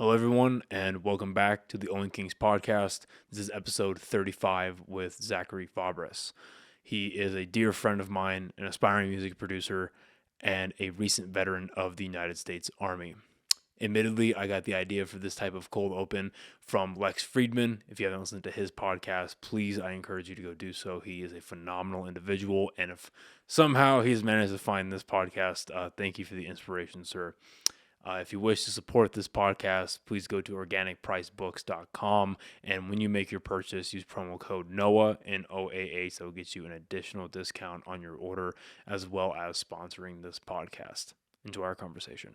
Hello, everyone, and welcome back to the OnlyKings podcast. This is episode 35 with Zachary Fabres. He is a dear friend of mine, an aspiring music producer, and a recent veteran of the United States Army. Admittedly, I got the idea for this type of cold open from Lex Friedman. If you haven't listened to his podcast, please, I encourage you to go do so. He is a phenomenal individual, and if somehow he's managed to find this podcast, thank you for the inspiration, sir. If you wish to support this podcast, please go to organicpricebooks.com. And when you make your purchase, use promo code NOAH, N-O-A-H. That will get you an additional discount on your order, as well as sponsoring this podcast. Enjoy our conversation.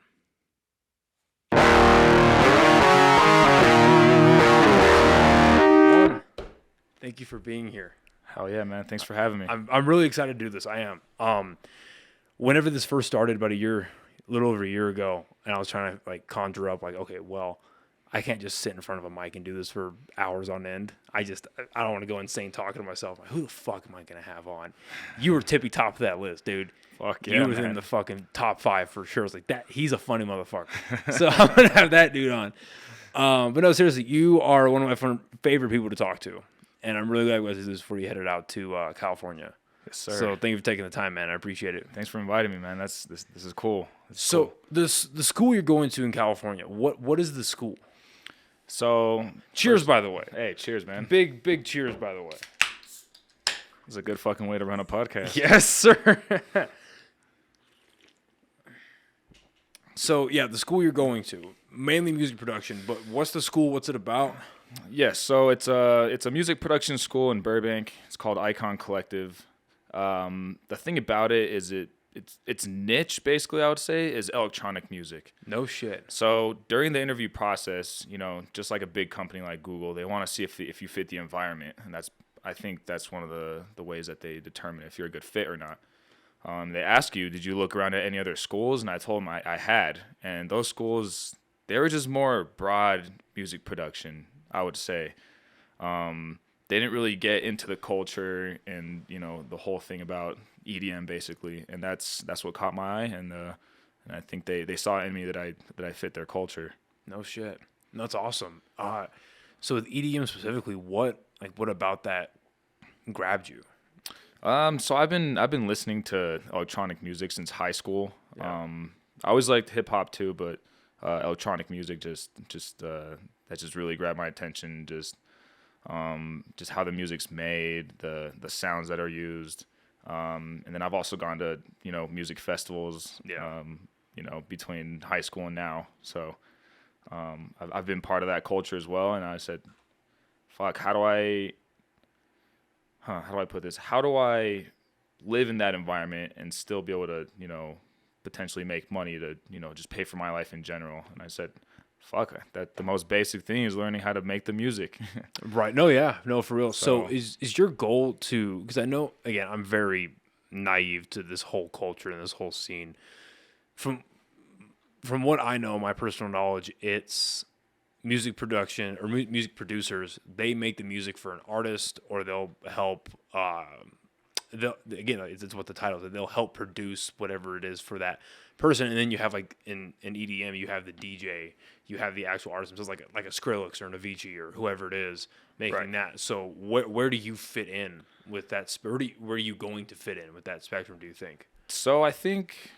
Thank you for being here. Hell yeah, man. Thanks for having me. I'm really excited to do this. I am. Whenever this first started about a little over a year ago, and I was trying to conjure up okay, well, I can't just sit in front of a mic and do this for hours on end. I don't want to go insane talking to myself. Who the fuck am I going to have on? You were tippy top of that list, dude. Fuck yeah, you was in the fucking top 5 for sure. It's like that. He's a funny motherfucker. So I'm going to have that dude on. But no, seriously, you are one of my favorite people to talk to. And I'm really glad we got to do this before you headed out to California. Yes, sir. So thank you for taking the time, man. I appreciate it. Thanks for inviting me, man. This is cool. The school you're going to in California, what is the school? So Cheers, by the way. Hey, cheers, man. Big cheers, by the way. It's a good fucking way to run a podcast. Yes, sir. So yeah, the school you're going to, mainly music production, but what's the school? What's it about? Yes, so it's a music production school in Burbank. It's called Icon Collective. The thing about it is its niche, basically, I would say, is electronic music. No shit. So during the interview process, just like a big company like Google, they want to see if you fit the environment, and I think that's one of the ways that they determine if you're a good fit or not. They ask you, did you look around at any other schools? And I told them I had, and those schools, they were just more broad music production, I would say. They didn't really get into the culture and the whole thing about EDM basically, and that's what caught my eye, and I think they saw in me that I fit their culture. No shit. That's awesome. So with EDM specifically, what about that grabbed you? So I've been listening to electronic music since high school. Yeah. I always liked hip hop too, but electronic music just that just really grabbed my attention. Just how the music's made, the sounds that are used, and then I've also gone to music festivals. Yeah. Between high school and now, so I've been part of that culture as well. And I said, "Fuck, how do I put this? How do I live in that environment and still be able to potentially make money to just pay for my life in general?" And I said, fuck, that the most basic thing is learning how to make the music. Right. No, yeah. No, for real. So is your goal to, because I know, again, I'm very naive to this whole culture and this whole scene. From what I know, my personal knowledge, it's music production or music producers. They make the music for an artist, or they'll help, it's what the title is. They'll help produce whatever it is for that person, and then you have in EDM, you have the DJ, you have the actual artist, so it's like a Skrillex or an Avicii or whoever it is making Right. that. So where do you fit in with that? Where are you going to fit in with that spectrum? Do you think? So I think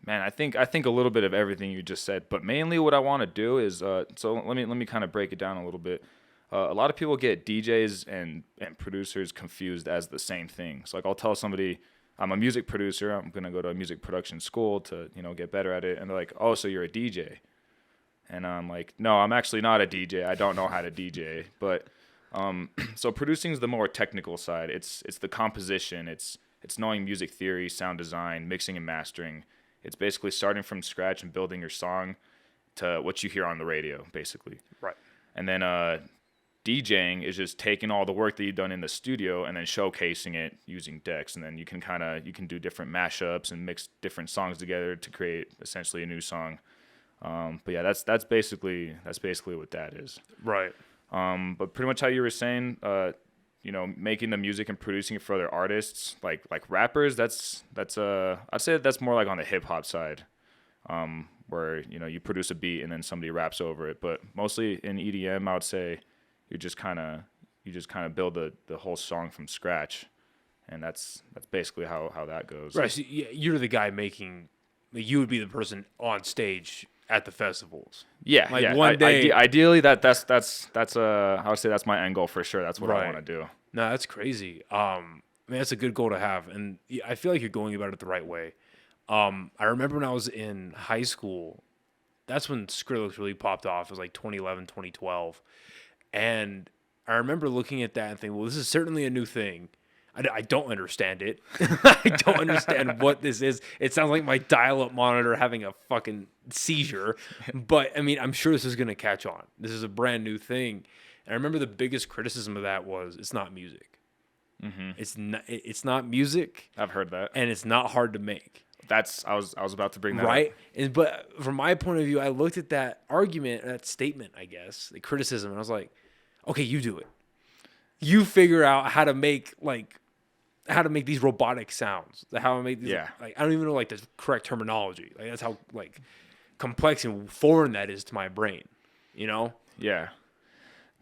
a little bit of everything you just said, but mainly what I want to do is so let me kind of break it down a little bit. A lot of people get DJs and producers confused as the same thing. So I'll tell somebody I'm a music producer, I'm gonna go to a music production school to get better at it, and they're like, "Oh, so you're a DJ?" And I'm like, "No, I'm actually not a DJ. I don't know how to DJ." But so producing is the more technical side. It's the composition. It's knowing music theory, sound design, mixing and mastering. It's basically starting from scratch and building your song to what you hear on the radio, basically. Right. And then DJing is just taking all the work that you've done in the studio and then showcasing it using decks, and then you can do different mashups and mix different songs together to create essentially a new song. But yeah, that's basically what that is. Right. But pretty much how you were saying, making the music and producing it for other artists, like rappers. I'd say that's more like on the hip hop side. where, you know, you produce a beat and then somebody raps over it. But mostly in EDM, I would say you just kind of build the whole song from scratch, and that's basically how that goes. Right. So you're the guy making. You would be the person on stage at the festivals. Yeah, like yeah. One day, ideally, that's I would say that's my end goal for sure. That's what I want to do. No, that's crazy. I mean, that's a good goal to have, and I feel like you're going about it the right way. I remember when I was in high school, that's when Skrillex really popped off. It was like 2011, 2012. And I remember looking at that and thinking, well, this is certainly a new thing. I don't understand it. I don't understand what this is. It sounds like my dial-up monitor having a fucking seizure. But, I mean, I'm sure this is going to catch on. This is a brand new thing. And I remember the biggest criticism of that was it's not music. Mm-hmm. It's not music. I've heard that. And it's not hard to make. I was about to bring that right. up. But from my point of view, I looked at that argument, that statement, I guess, the criticism, and I was like, okay, you do it. You figure out how to make these robotic sounds. How to make these, like, I don't even know like the correct terminology. Like that's how like complex and foreign that is to my brain. You know? Yeah.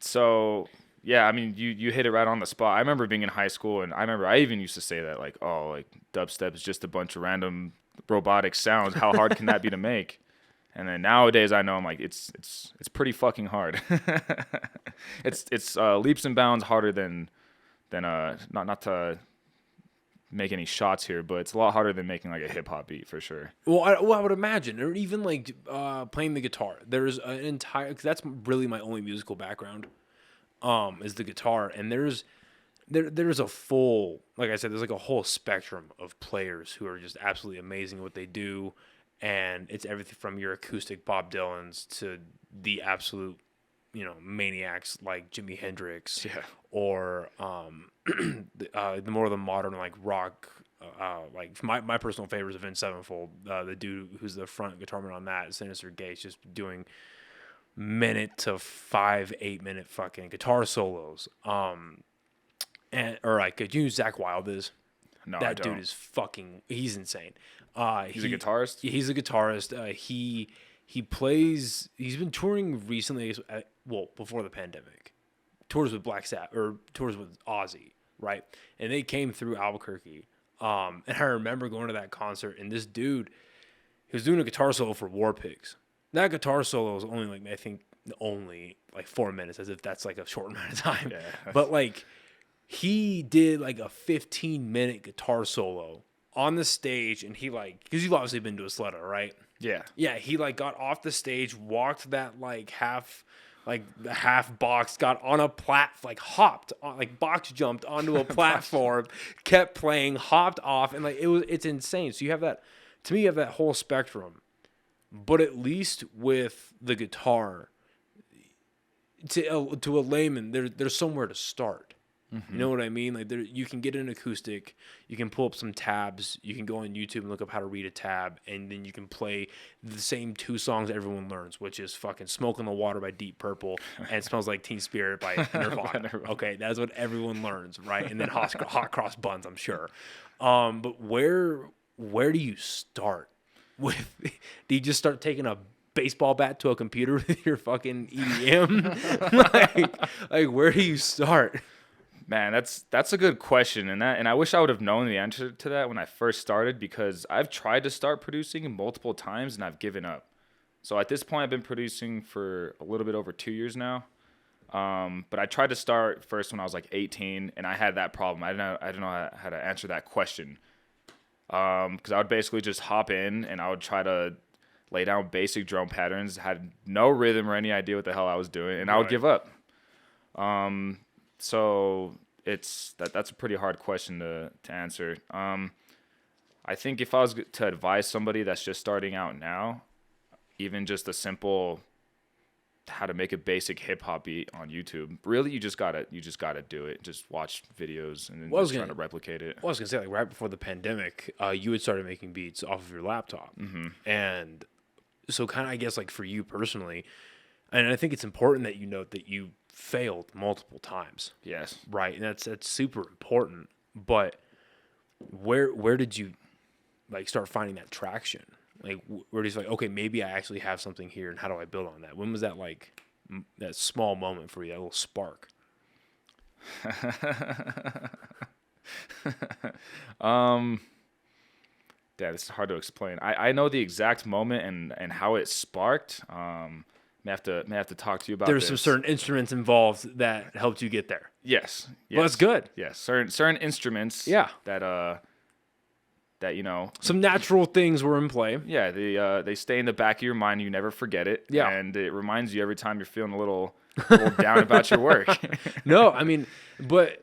So yeah, I mean, you hit it right on the spot. I remember being in high school, and I even used to say that, like, oh, like, dubstep is just a bunch of random robotic sounds. How hard can that be to make? And then nowadays, I know I'm like, it's pretty fucking hard. It's leaps and bounds harder than not to make any shots here, but it's a lot harder than making like a hip hop beat for sure. Well, I would imagine, or even like playing the guitar. There's an entire, cause that's really my only musical background. Is the guitar, and there's a full, like I said, there's like a whole spectrum of players who are just absolutely amazing at what they do, and it's everything from your acoustic Bob Dylans to the absolute, you know, maniacs like Jimi Hendrix, or the more of the modern like rock. Like my personal favorite is Avenged Sevenfold. The dude who's the front guitarman on that, Sinister Gates, just doing minute to 5-8 minute fucking guitar solos. And or like, do you know who Zach Wilde is? No, that I don't. dude is he's insane. He's a guitarist. He's a guitarist. He plays. He's been touring recently. Well, before the pandemic, tours with Black Sabbath or tours with Ozzy, right? And they came through Albuquerque. And I remember going to that concert, and this dude, he was doing a guitar solo for War Pigs. That guitar solo was only like, I think only like 4 minutes, as if that's like a short amount of time. Yeah. But like he did like a 15-minute guitar solo on the stage, and he like, because you've obviously been to a Sletta, right? Yeah. Yeah, he like got off the stage, walked that like the half box, got on a like hopped on, like box jumped onto a platform, kept playing, hopped off, and like it's insane. So you have that, to me, you have that whole spectrum. But at least with the guitar, to a layman, there's somewhere to start. Mm-hmm. You know what I mean? Like you can get an acoustic, you can pull up some tabs, you can go on YouTube and look up how to read a tab, and then you can play the same two songs everyone learns, which is fucking "Smoke on the Water" by Deep Purple and "Smells Like Teen Spirit" by Nirvana. Okay, that's what everyone learns, right? And then hot cross buns, I'm sure. But where do you start? Do you just start taking a baseball bat to a computer with your fucking EDM? like where do you start? Man, that's a good question, and I wish I would have known the answer to that when I first started, because I've tried to start producing multiple times and I've given up. So at this point, I've been producing for a little bit over 2 years now. But I tried to start first when I was like 18, and I had that problem. I didn't know how to answer that question. Because I would basically just hop in and I would try to lay down basic drum patterns, had no rhythm or any idea what the hell I was doing, and I would give up. So that's a pretty hard question to answer. I think if I was to advise somebody that's just starting out now, even just a simple how to make a basic hip hop beat on YouTube, really you just gotta do it. Just watch videos and then try to replicate it. Well, I was gonna say, like, right before the pandemic, you had started making beats off of your laptop, mm-hmm. and so kind of, I guess, like for you personally, and I think it's important that you note that you failed multiple times. Yes. Right, and that's super important. But where did you like start finding that traction? Like where he's like, okay, maybe I actually have something here, and how do I build on that? When was that like that small moment for you, that little spark? Yeah, this is hard to explain. I know the exact moment and how it sparked. May have to talk to you about There's this. some certain instruments involved that helped you get there. Yes. Well, that's good. Yes. Certain instruments. Yeah. That you know. Some natural things were in play. Yeah. They stay in the back of your mind. You never forget it. Yeah. And it reminds you every time you're feeling a little down about your work. No, I mean, but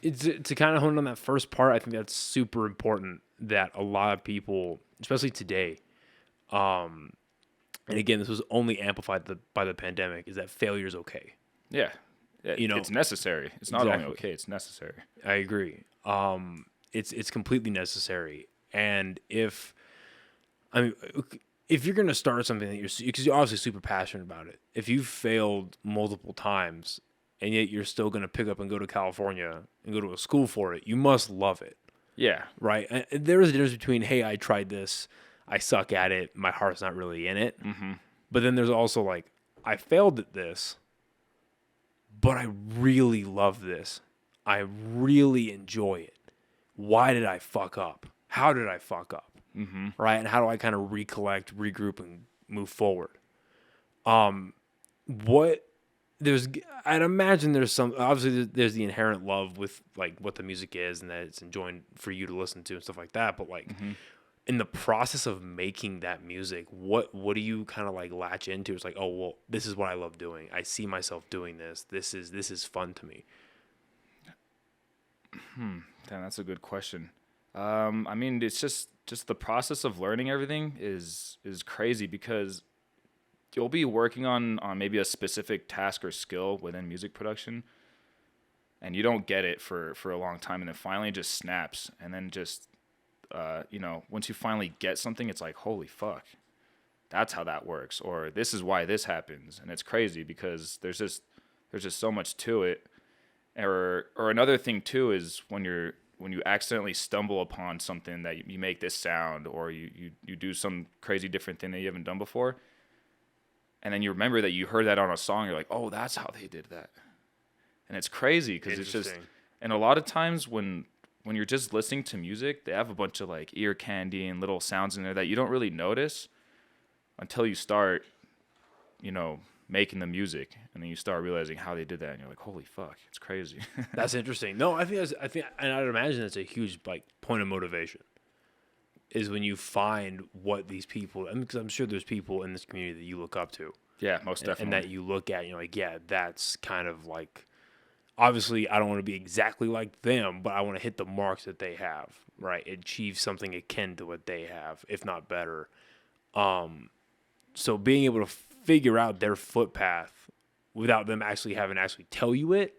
to kind of hone on that first part, I think that's super important that a lot of people, especially today, and again, this was only amplified by the pandemic, is that failure is okay. Yeah. You know, it's necessary. It's not only okay, it's necessary. I agree. It's completely necessary. And if you're going to start something that because you're obviously super passionate about it, if you've failed multiple times and yet you're still going to pick up and go to California and go to a school for it, you must love it. Yeah. Right. And there is a difference between, hey, I tried this, I suck at it, my heart's not really in it. Mm-hmm. But then there's also like, I failed at this, but I really love this. I really enjoy it. Why did I fuck up? How did I fuck up? Mm-hmm. Right? And how do I kind of recollect, regroup, and move forward? I'd imagine there's obviously there's the inherent love with like what the music is and that it's enjoying for you to listen to and stuff like that. But like in the process of making that music, what do you kind of like latch into? It's like, oh, well, this is what I love doing. I see myself doing this. This is fun to me. Damn, that's a good question. I mean, it's just the process of learning everything is crazy because you'll be working on maybe a specific task or skill within music production, and you don't get it for a long time, and then finally it just snaps, and then just once you finally get something, it's like, holy fuck, that's how that works, or this is why this happens, and it's crazy because there's just so much to it. Or another thing too is when you accidentally stumble upon something that you make this sound, or you do some crazy different thing that you haven't done before, and then you remember that you heard that on a song, you're like, oh, that's how they did that. And it's crazy because it's just, and a lot of times when you're just listening to music, they have a bunch of like ear candy and little sounds in there that you don't really notice until you start, making the music, and then you start realizing how they did that, and you're like, holy fuck, it's crazy. That's interesting. No, I think, and I'd imagine it's a huge like point of motivation is when you find what these people, because I'm sure there's people in this community that you look up to. Yeah, most definitely. And that you look at, and you're like, yeah, that's kind of like, obviously I don't want to be exactly like them, but I want to hit the marks that they have, right? Achieve something akin to what they have, if not better. So being able to figure out their footpath without them actually having to actually tell you it,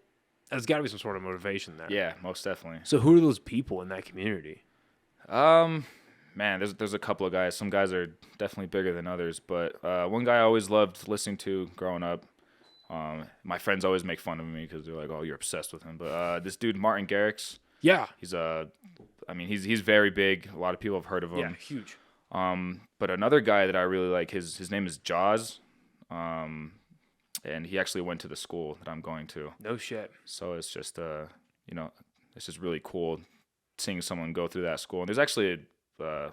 there's got to be some sort of motivation there. Yeah, most definitely. So who are those people in that community? Man, there's a couple of guys. Some guys are definitely bigger than others, but one guy I always loved listening to growing up. My friends always make fun of me because they're like, "Oh, you're obsessed with him." But this dude, Martin Garrix. Yeah. He's very big. A lot of people have heard of him. Yeah, huge. But another guy that I really like, his name is Jaws. And he actually went to the school that I'm going to. No shit. So it's just, it's just really cool seeing someone go through that school. And there's actually a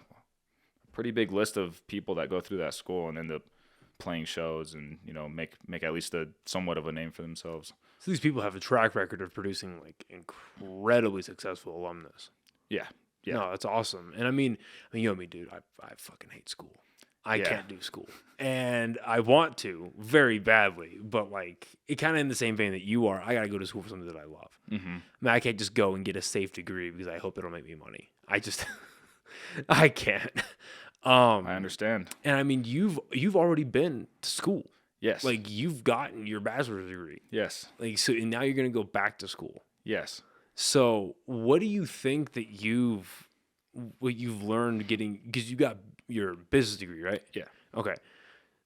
pretty big list of people that go through that school and end up playing shows and, make at least somewhat of a name for themselves. So these people have a track record of producing like incredibly successful alumnus. Yeah. Yeah. No, that's awesome. And I mean, you know me, dude. I fucking hate school. I can't do school, and I want to very badly. But like, it kind of in the same vein that you are. I gotta go to school for something that I love. Mm-hmm. I mean, I can't just go and get a safe degree because I hope it'll make me money. I can't. I understand. And I mean, you've already been to school. Yes. Like you've gotten your bachelor's degree. Yes. Like so, and now you're gonna go back to school. Yes. So, what do you think that what you've learned getting, because you got your business degree, right? Yeah. Okay.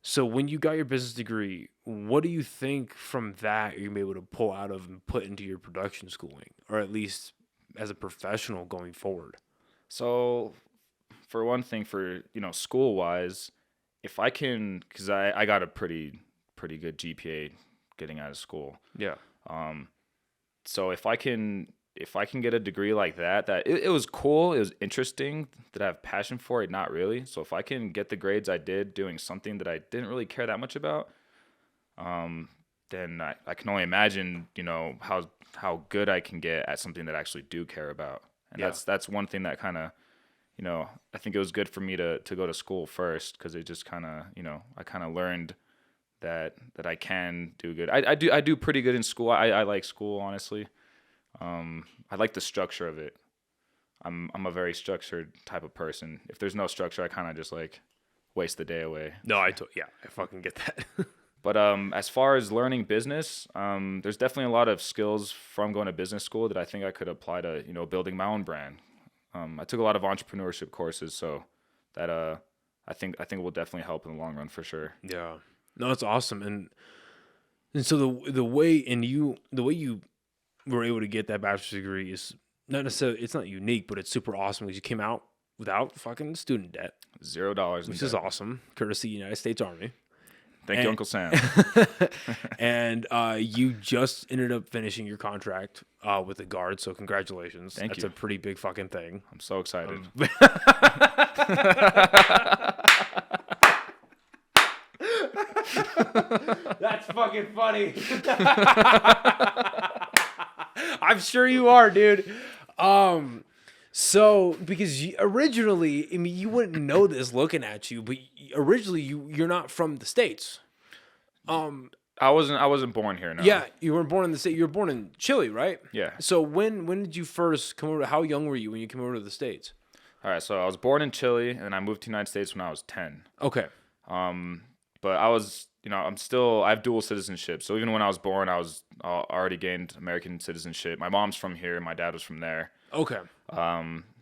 So when you got your business degree, what do you think from that you're going to be able to pull out of and put into your production schooling, or at least as a professional going forward? So for one thing, for, school wise, if I can, because I got a pretty good GPA getting out of school. Yeah. So if I can get a degree like that it was cool, it was interesting, that I have passion for it, not really. So if I can get the grades I did doing something that I didn't really care that much about, then I can only imagine, how good I can get at something that I actually do care about. And that's one thing that kind of, I think it was good for me to go to school first, because it just kind of, I kind of learned that I can do good. I do pretty good in school. I like school, honestly. I like the structure of it. I'm a very structured type of person. If there's no structure, I kind of just like waste the day away. No, I fucking get that. But as far as learning business, there's definitely a lot of skills from going to business school that I think I could apply to, building my own brand. I took a lot of entrepreneurship courses, so that I think will definitely help in the long run for sure. Yeah. No, it's awesome. And so the way you were able to get that bachelor's degree is not necessarily, it's not unique, but it's super awesome because you came out without fucking student debt. $0 which is awesome, courtesy United States Army. Thank you, Uncle Sam. And you just ended up finishing your contract with the Guard, so congratulations. Thank you. That's a pretty big fucking thing. I'm so excited. That's fucking funny. I'm sure you are, dude. So because originally, I mean, you wouldn't know this looking at you, but originally you're not from the States. I wasn't born here. No. Yeah, you weren't born in the States. You were born in Chile, right? Yeah. So when did you first come over? How young were you when you came over to the States? All right. So I was born in Chile, and I moved to the United States when I was 10. Okay. But I was, I have dual citizenship. So even when I was born, I already gained American citizenship. My mom's from here. My dad was from there. Okay.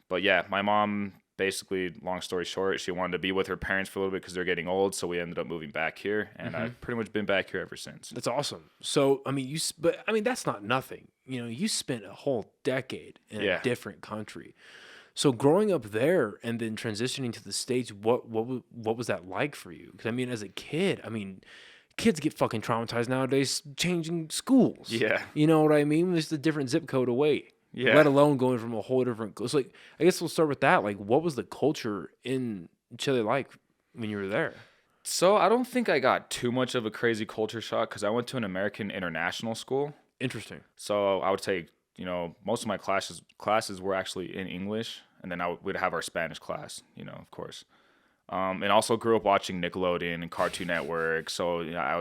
But yeah, my mom, basically, long story short, she wanted to be with her parents for a little bit because they're getting old. So we ended up moving back here, and I've pretty much been back here ever since. That's awesome. So, I mean, that's not nothing. You spent a whole decade in a different country. So growing up there and then transitioning to the States, what was that like for you? Because I mean, as a kid, kids get fucking traumatized nowadays changing schools. Yeah. You know what I mean? It's a different zip code away. Yeah. Let alone going from a whole different. So like, I guess we'll start with that. Like, what was the culture in Chile like when you were there? So I don't think I got too much of a crazy culture shock because I went to an American international school. Interesting. So I would take, most of my classes were actually in English, and then we'd have our Spanish class, of course. And also grew up watching Nickelodeon and Cartoon Network, so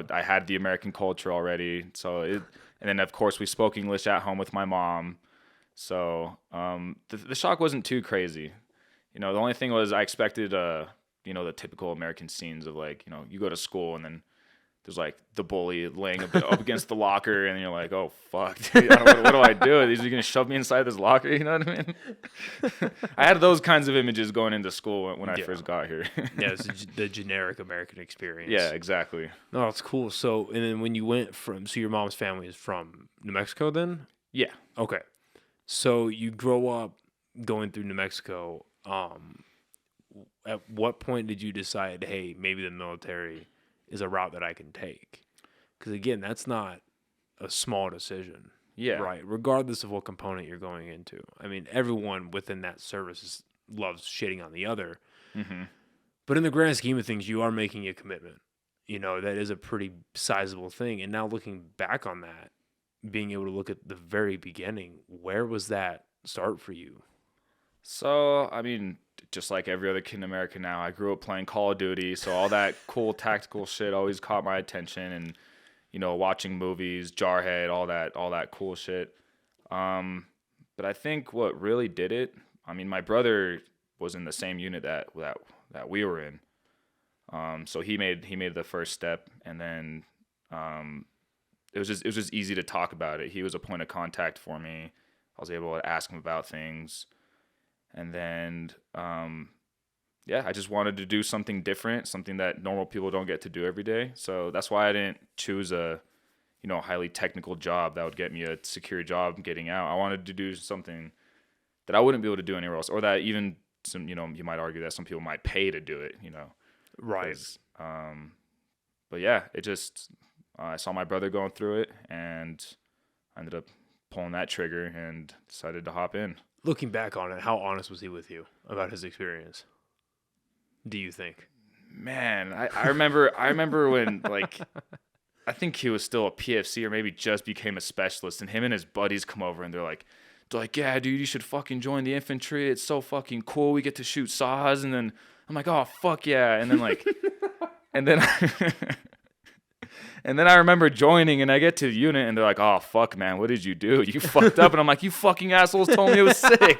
I had the American culture already. And then of course we spoke English at home with my mom. So the shock wasn't too crazy. The only thing was I expected the typical American scenes of like, you go to school and then there's like the bully laying up against the locker, and you're like, oh fuck, dude, what do I do? Is he gonna shove me inside this locker? You know what I mean? I had those kinds of images going into school when I first got here. Yeah, it's the generic American experience. Yeah, exactly. No, that's cool. So, and then when you went so your mom's family is from New Mexico then? Yeah. Okay. So you grow up going through New Mexico. At what point did you decide, hey, maybe the military is a route that I can take? Because again, that's not a small decision. Yeah. Right. Regardless of what component you're going into. I mean, everyone within that service loves shitting on the other. Mm-hmm. But in the grand scheme of things, you are making a commitment. That is a pretty sizable thing. And now looking back on that, being able to look at the very beginning, where was that start for you? So, I mean, just like every other kid in America now, I grew up playing Call of Duty, so all that cool tactical shit always caught my attention, and watching movies, Jarhead, all that cool shit. But I think what really did it, I mean, my brother was in the same unit that we were in, so he made the first step, and then it was just easy to talk about it. He was a point of contact for me. I was able to ask him about things. And then, I just wanted to do something different, something that normal people don't get to do every day. So that's why I didn't choose a, highly technical job that would get me a secure job getting out. I wanted to do something that I wouldn't be able to do anywhere else, or that even some, you might argue that some people might pay to do it, Right. But yeah, it just, I saw my brother going through it, and I ended up pulling that trigger and decided to hop in. Looking back on it, how honest was he with you about his experience? Do you think? Man, I remember when, like, I think he was still a PFC or maybe just became a specialist, and him and his buddies come over and they're like, yeah, dude, you should fucking join the infantry. It's so fucking cool. We get to shoot saws. And then I'm like, oh, fuck yeah. And then like, and then and then I remember joining, and I get to the unit and they're like, oh, fuck, man, what did you do? You fucked up. And I'm like, you fucking assholes told me it was sick.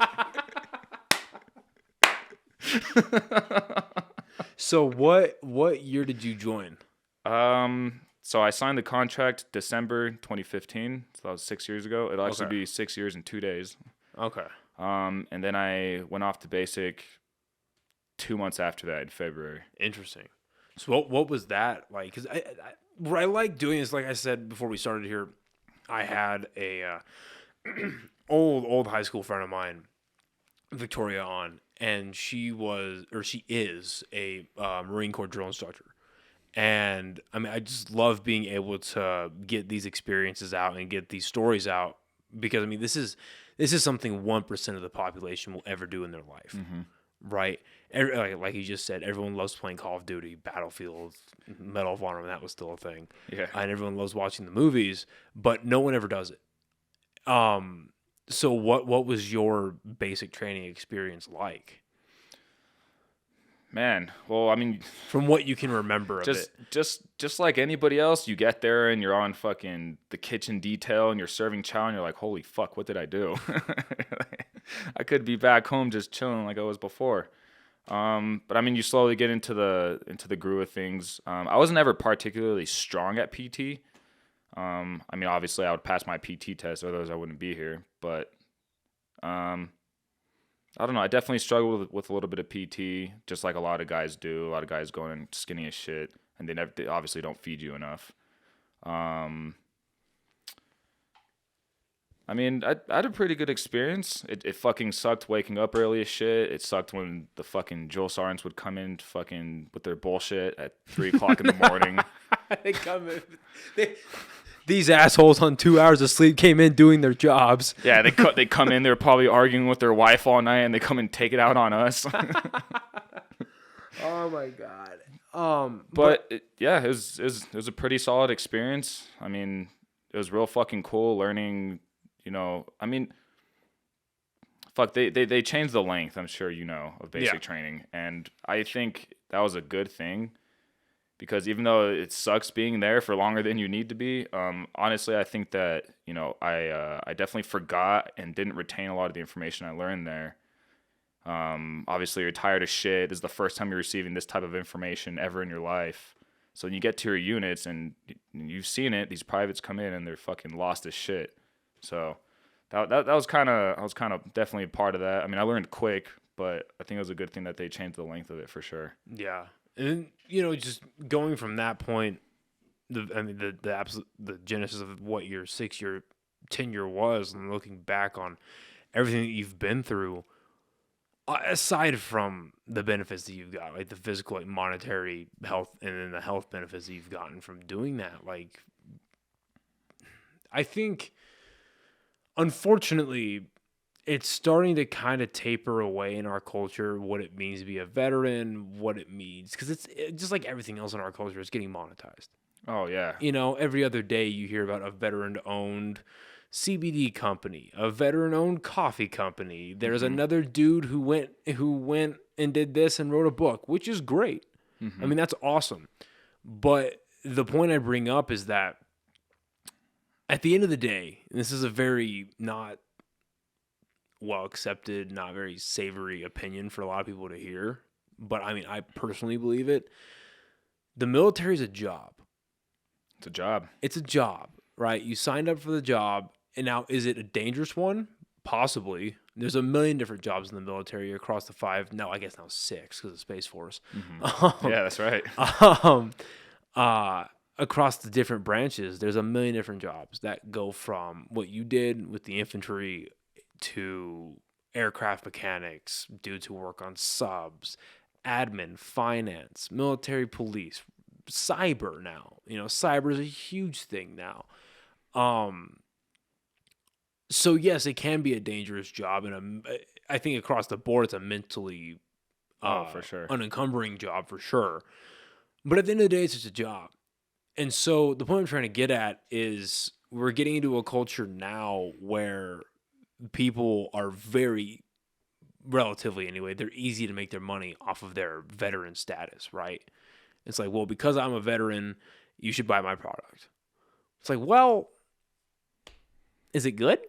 So what year did you join? So I signed the contract December 2015. So that was 6 years ago. It'll actually be 6 years and 2 days. Okay. And then I went off to basic 2 months after that in February. Interesting. So what was that like? Because what I like doing is, like I said before we started here, I had a old high school friend of mine, Victoria, on, and she is a Marine Corps drill instructor. And I mean, I just love being able to get these experiences out and get these stories out, because I mean, this is something 1% of the population will ever do in their life, right? Like you just said, everyone loves playing Call of Duty, Battlefield, Medal of Honor when that was still a thing, and everyone loves watching the movies, but no one ever does it. So what was your basic training experience like? Man, well, I mean, from what you can remember of it. Just like anybody else, you get there and you're on fucking the kitchen detail and you're serving chow and you're like, holy fuck, what did I do? I could be back home just chilling like I was before. But I mean, you slowly get into the groove of things. I wasn't ever particularly strong at PT. I mean, obviously I would pass my PT test, otherwise I wouldn't be here. But I don't know. I definitely struggled with a little bit of PT, just like a lot of guys do. A lot of guys go in skinny as shit, and they obviously don't feed you enough. I mean, I had a pretty good experience. It fucking sucked waking up early as shit. It sucked when the fucking drill sergeants would come in fucking with their bullshit at 3 o'clock in the morning. They come in. These assholes on 2 hours of sleep came in doing their jobs. Yeah, they come in. They're probably arguing with their wife all night, and they come and take it out on us. Oh my god. But it was a pretty solid experience. I mean, it was real fucking cool learning. I mean, fuck, they changed the length, I'm sure of basic training, and I think that was a good thing. Because even though it sucks being there for longer than you need to be, honestly, I think that, I definitely forgot and didn't retain a lot of the information I learned there. Obviously, you're tired of shit. This is the first time you're receiving this type of information ever in your life. So when you get to your units and you've seen it, these privates come in and they're fucking lost as shit. So that was kind of definitely a part of that. I mean, I learned quick, but I think it was a good thing that they changed the length of it for sure. Yeah. And just going from that point, the genesis of what your 6-year tenure was, and looking back on everything that you've been through, aside from the benefits that you've got, like the physical, like monetary health, and then the health benefits that you've gotten from doing that, like, I think, unfortunately, it's starting to kind of taper away in our culture what it means to be a veteran, what it means. Because it's just like everything else in our culture, it's getting monetized. Oh, yeah. Every other day you hear about a veteran-owned CBD company, a veteran-owned coffee company. There's another dude who went and did this and wrote a book, which is great. I mean, that's awesome. But the point I bring up is that at the end of the day, and this is a very not well accepted, not very savory opinion for a lot of people to hear, but I mean, I personally believe it. The military is a job. It's a job. It's a job, right? You signed up for the job, and now is it a dangerous one? Possibly. There's a million different jobs in the military across the 5. No, I guess now 6 because of Space Force. Yeah, that's right. Across the different branches, there's a million different jobs that go from what you did with the infantry to aircraft mechanics, dudes who work on subs, admin, finance, military police, cyber now. Cyber is a huge thing now. So yes, it can be a dangerous job, and I think across the board, it's a mentally for sure. unencumbering job for sure. But at the end of the day, it's just a job. And so the point I'm trying to get at is we're getting into a culture now where people are very, relatively anyway, they're easy to make their money off of their veteran status, right? It's like, well, because I'm a veteran, you should buy my product. It's like, well, is it good?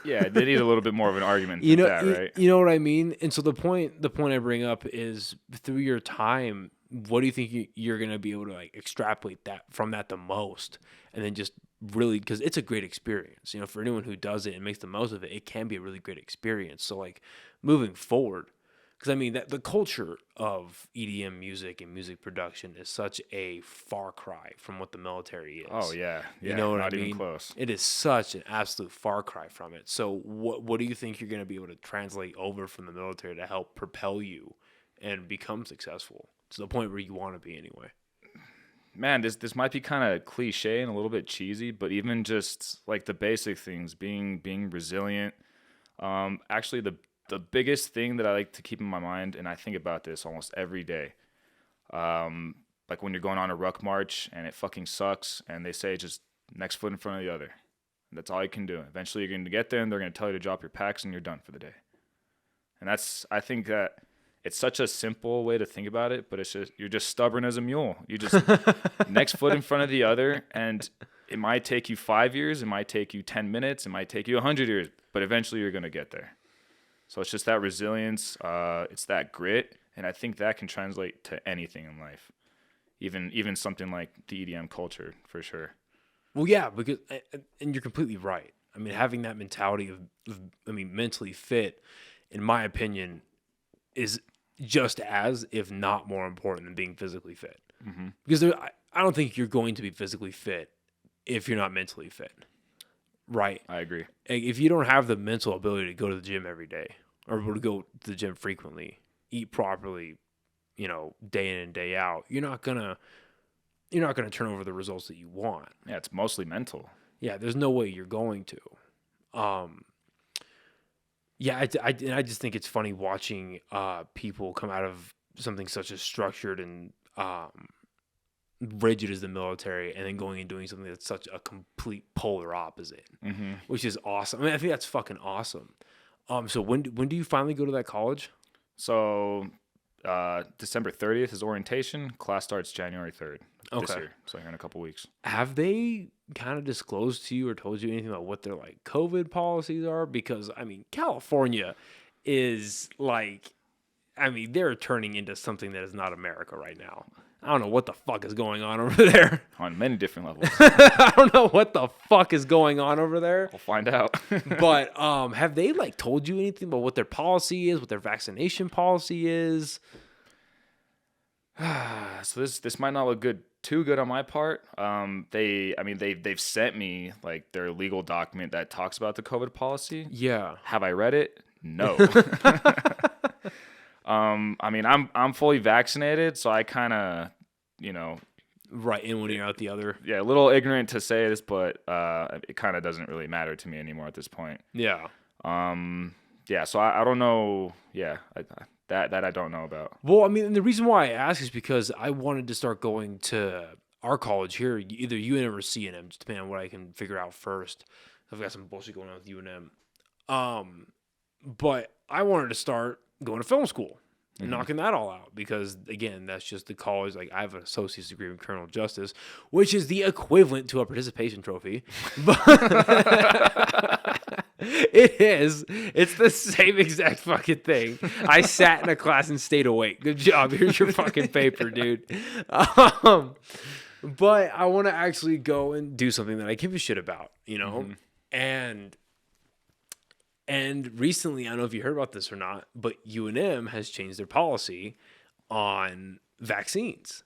Yeah, they need a little bit more of an argument than that, right? You know what I mean? And so the point I bring up is through your time, what do you think you're going to be able to like extrapolate that from that the most? And then just really, because it's a great experience, for anyone who does it and makes the most of it, it can be a really great experience. So like moving forward, because I mean that the culture of EDM music and music production is such a far cry from what the military is. Oh yeah, you know what not I mean? Even close. It is such an absolute far cry from it. So what do you think you're going to be able to translate over from the military to help propel you and become successful to the point where you want to be anyway? Man, this might be kind of cliche and a little bit cheesy, but even just like the basic things, being resilient. Actually, the biggest thing that I like to keep in my mind, and I think about this almost every day, like when you're going on a ruck march and it fucking sucks, and they say just next foot in front of the other. That's all you can do. Eventually, you're going to get there, and they're going to tell you to drop your packs, and you're done for the day. And I think that it's such a simple way to think about it, but you're just stubborn as a mule. You just next foot in front of the other, and it might take you 5 years, it might take you 10 minutes, it might take you 100 years, but eventually you're going to get there. So it's just that resilience, it's that grit, and I think that can translate to anything in life, even something like the EDM culture for sure. Well, yeah, because and you're completely right. I mean, having that mentality of mentally fit, in my opinion, is just as, if not more important than being physically fit. Mm-hmm. Because I don't think you're going to be physically fit if you're not mentally fit. Right. I agree. If you don't have the mental ability to go to the gym every day or to go to the gym frequently, eat properly, day in and day out, you're not gonna turn over the results that you want. Yeah, it's mostly mental. Yeah, there's no way you're going to. Yeah, I just think it's funny watching people come out of something such as structured and rigid as the military, and then going and doing something that's such a complete polar opposite, which is awesome. I mean, I think that's fucking awesome. So when do you finally go to that college? So December 30th is orientation. Class starts January 3rd this year, so in a couple weeks. Have they kind of disclosed to you or told you anything about what their like COVID policies are? Because I mean, California is like, they're turning into something that is not America right now. I don't know what the fuck is going on over there. On many different levels. I don't know what the fuck is going on over there. We'll find out. But have they like told you anything about what their policy is, what their vaccination policy is? So this might not look too good on my part. They've sent me like their legal document that talks about the COVID policy. Yeah. Have I read it? No. I'm fully vaccinated, so I kind of, right in one ear out the other. Yeah, a little ignorant to say this, but it kind of doesn't really matter to me anymore at this point. Yeah. Yeah. So I don't know. Yeah, that I don't know about. Well, the reason why I ask is because I wanted to start going to our college here, either UNM or CNM, just depending on what I can figure out first. I've got some bullshit going on with UNM. But I wanted to start going to film school and knocking that all out because, again, that's just the college. Like, I have an associate's degree in criminal justice, which is the equivalent to a participation trophy. But it is. It's the same exact fucking thing. I sat in a class and stayed awake. Good job. Here's your fucking paper, dude. But I want to actually go and do something that I give a shit about, And recently, I don't know if you heard about this or not, but UNM has changed their policy on vaccines.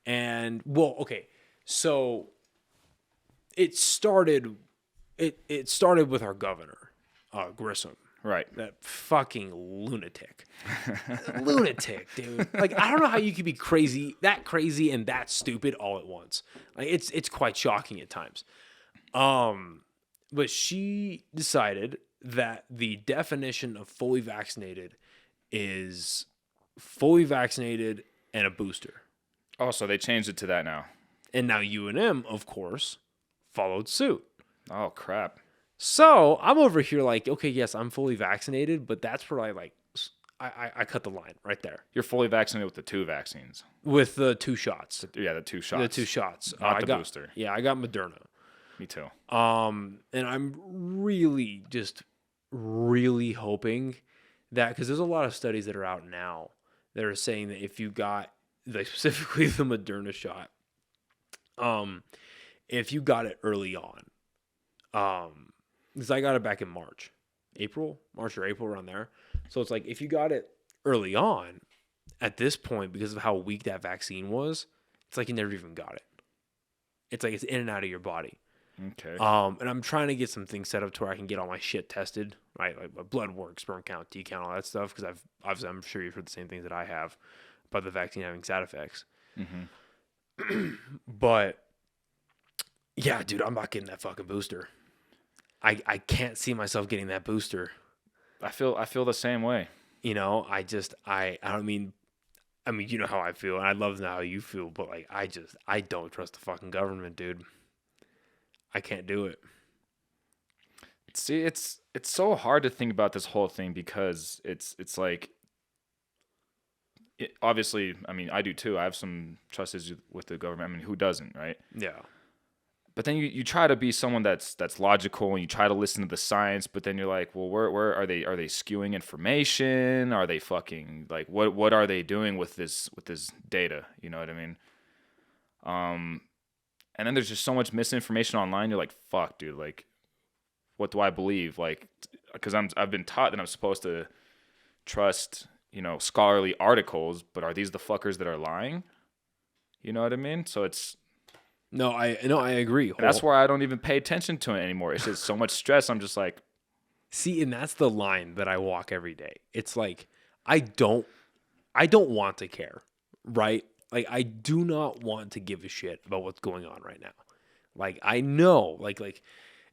And, so it started with our governor, Grissom. Right. That fucking lunatic. Lunatic, dude. Like, I don't know how you could be that crazy and that stupid all at once. Like, it's quite shocking at times. But she decided that the definition of fully vaccinated is fully vaccinated and a booster. Oh, so they changed it to that now. And now UNM, of course, followed suit. Oh, crap. So I'm over here like, okay, yes, I'm fully vaccinated, but that's where I cut the line right there. You're fully vaccinated with the 2 vaccines. With the 2 shots. Yeah, the 2 shots. The 2 shots. Not the booster. Yeah, I got Moderna. Me too. And I'm really hoping that, because there's a lot of studies that are out now that are saying that if you got, like, specifically the Moderna shot, if you got it early on, because I got it back in March or April, around there. So it's like, if you got it early on, at this point, because of how weak that vaccine was, it's like you never even got it. It's like it's in and out of your body. Okay. And I'm trying to get some things set up to where I can get all my shit tested, right? Like my blood work, sperm count, T count, all that stuff. Because I'm sure you've heard the same things that I have about the vaccine having side effects. Mm-hmm. But yeah, dude, I'm not getting that fucking booster. I can't see myself getting that booster. I feel the same way. You know, I don't mean, you know how I feel, and I'd love to know how you feel, but like, I don't trust the fucking government, dude. I can't do it. See, it's so hard to think about this whole thing because it's like, obviously, I do too. I have some trust issues with the government. Who doesn't, right? Yeah. But then you try to be someone that's logical and you try to listen to the science, but then you're like, well, where are they skewing information? Are they fucking like what are they doing with this data? You know what I mean? And then there's just so much misinformation online. You're like, fuck, dude, like, what do I believe? Like, because I've been taught that I'm supposed to trust, scholarly articles, but are these the fuckers that are lying? You know what I mean? So it's. No, I agree. That's why I don't even pay attention to it anymore. It's just so much stress. I'm just like, see, and that's the line that I walk every day. It's like, I don't want to care, right? Like, I do not want to give a shit about what's going on right now. Like, I know, like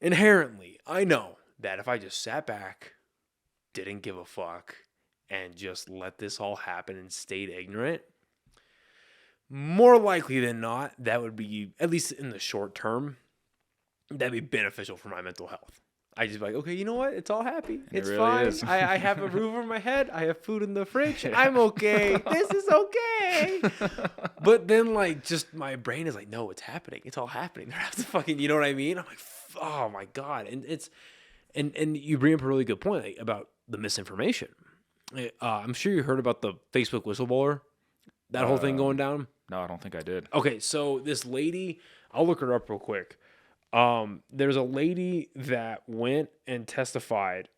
inherently, I know that if I just sat back, didn't give a fuck, and just let this all happen and stayed ignorant, more likely than not, that would be, at least in the short term, that'd be beneficial for my mental health. I just be like, okay, you know what? It's all happy. It's really fine. Is. I have a roof over my head. I have food in the fridge. Yeah. I'm okay. This is okay. But then, like, just my brain is like, no, it's happening. It's all happening. They're have to fucking, you know what I mean? I'm like, oh my God. And it's, and you bring up a really good point, like, about the misinformation. I'm sure you heard about the Facebook whistleblower, that whole thing going down. No, I don't think I did. Okay, so this lady, I'll look her up real quick. There's a lady that went and testified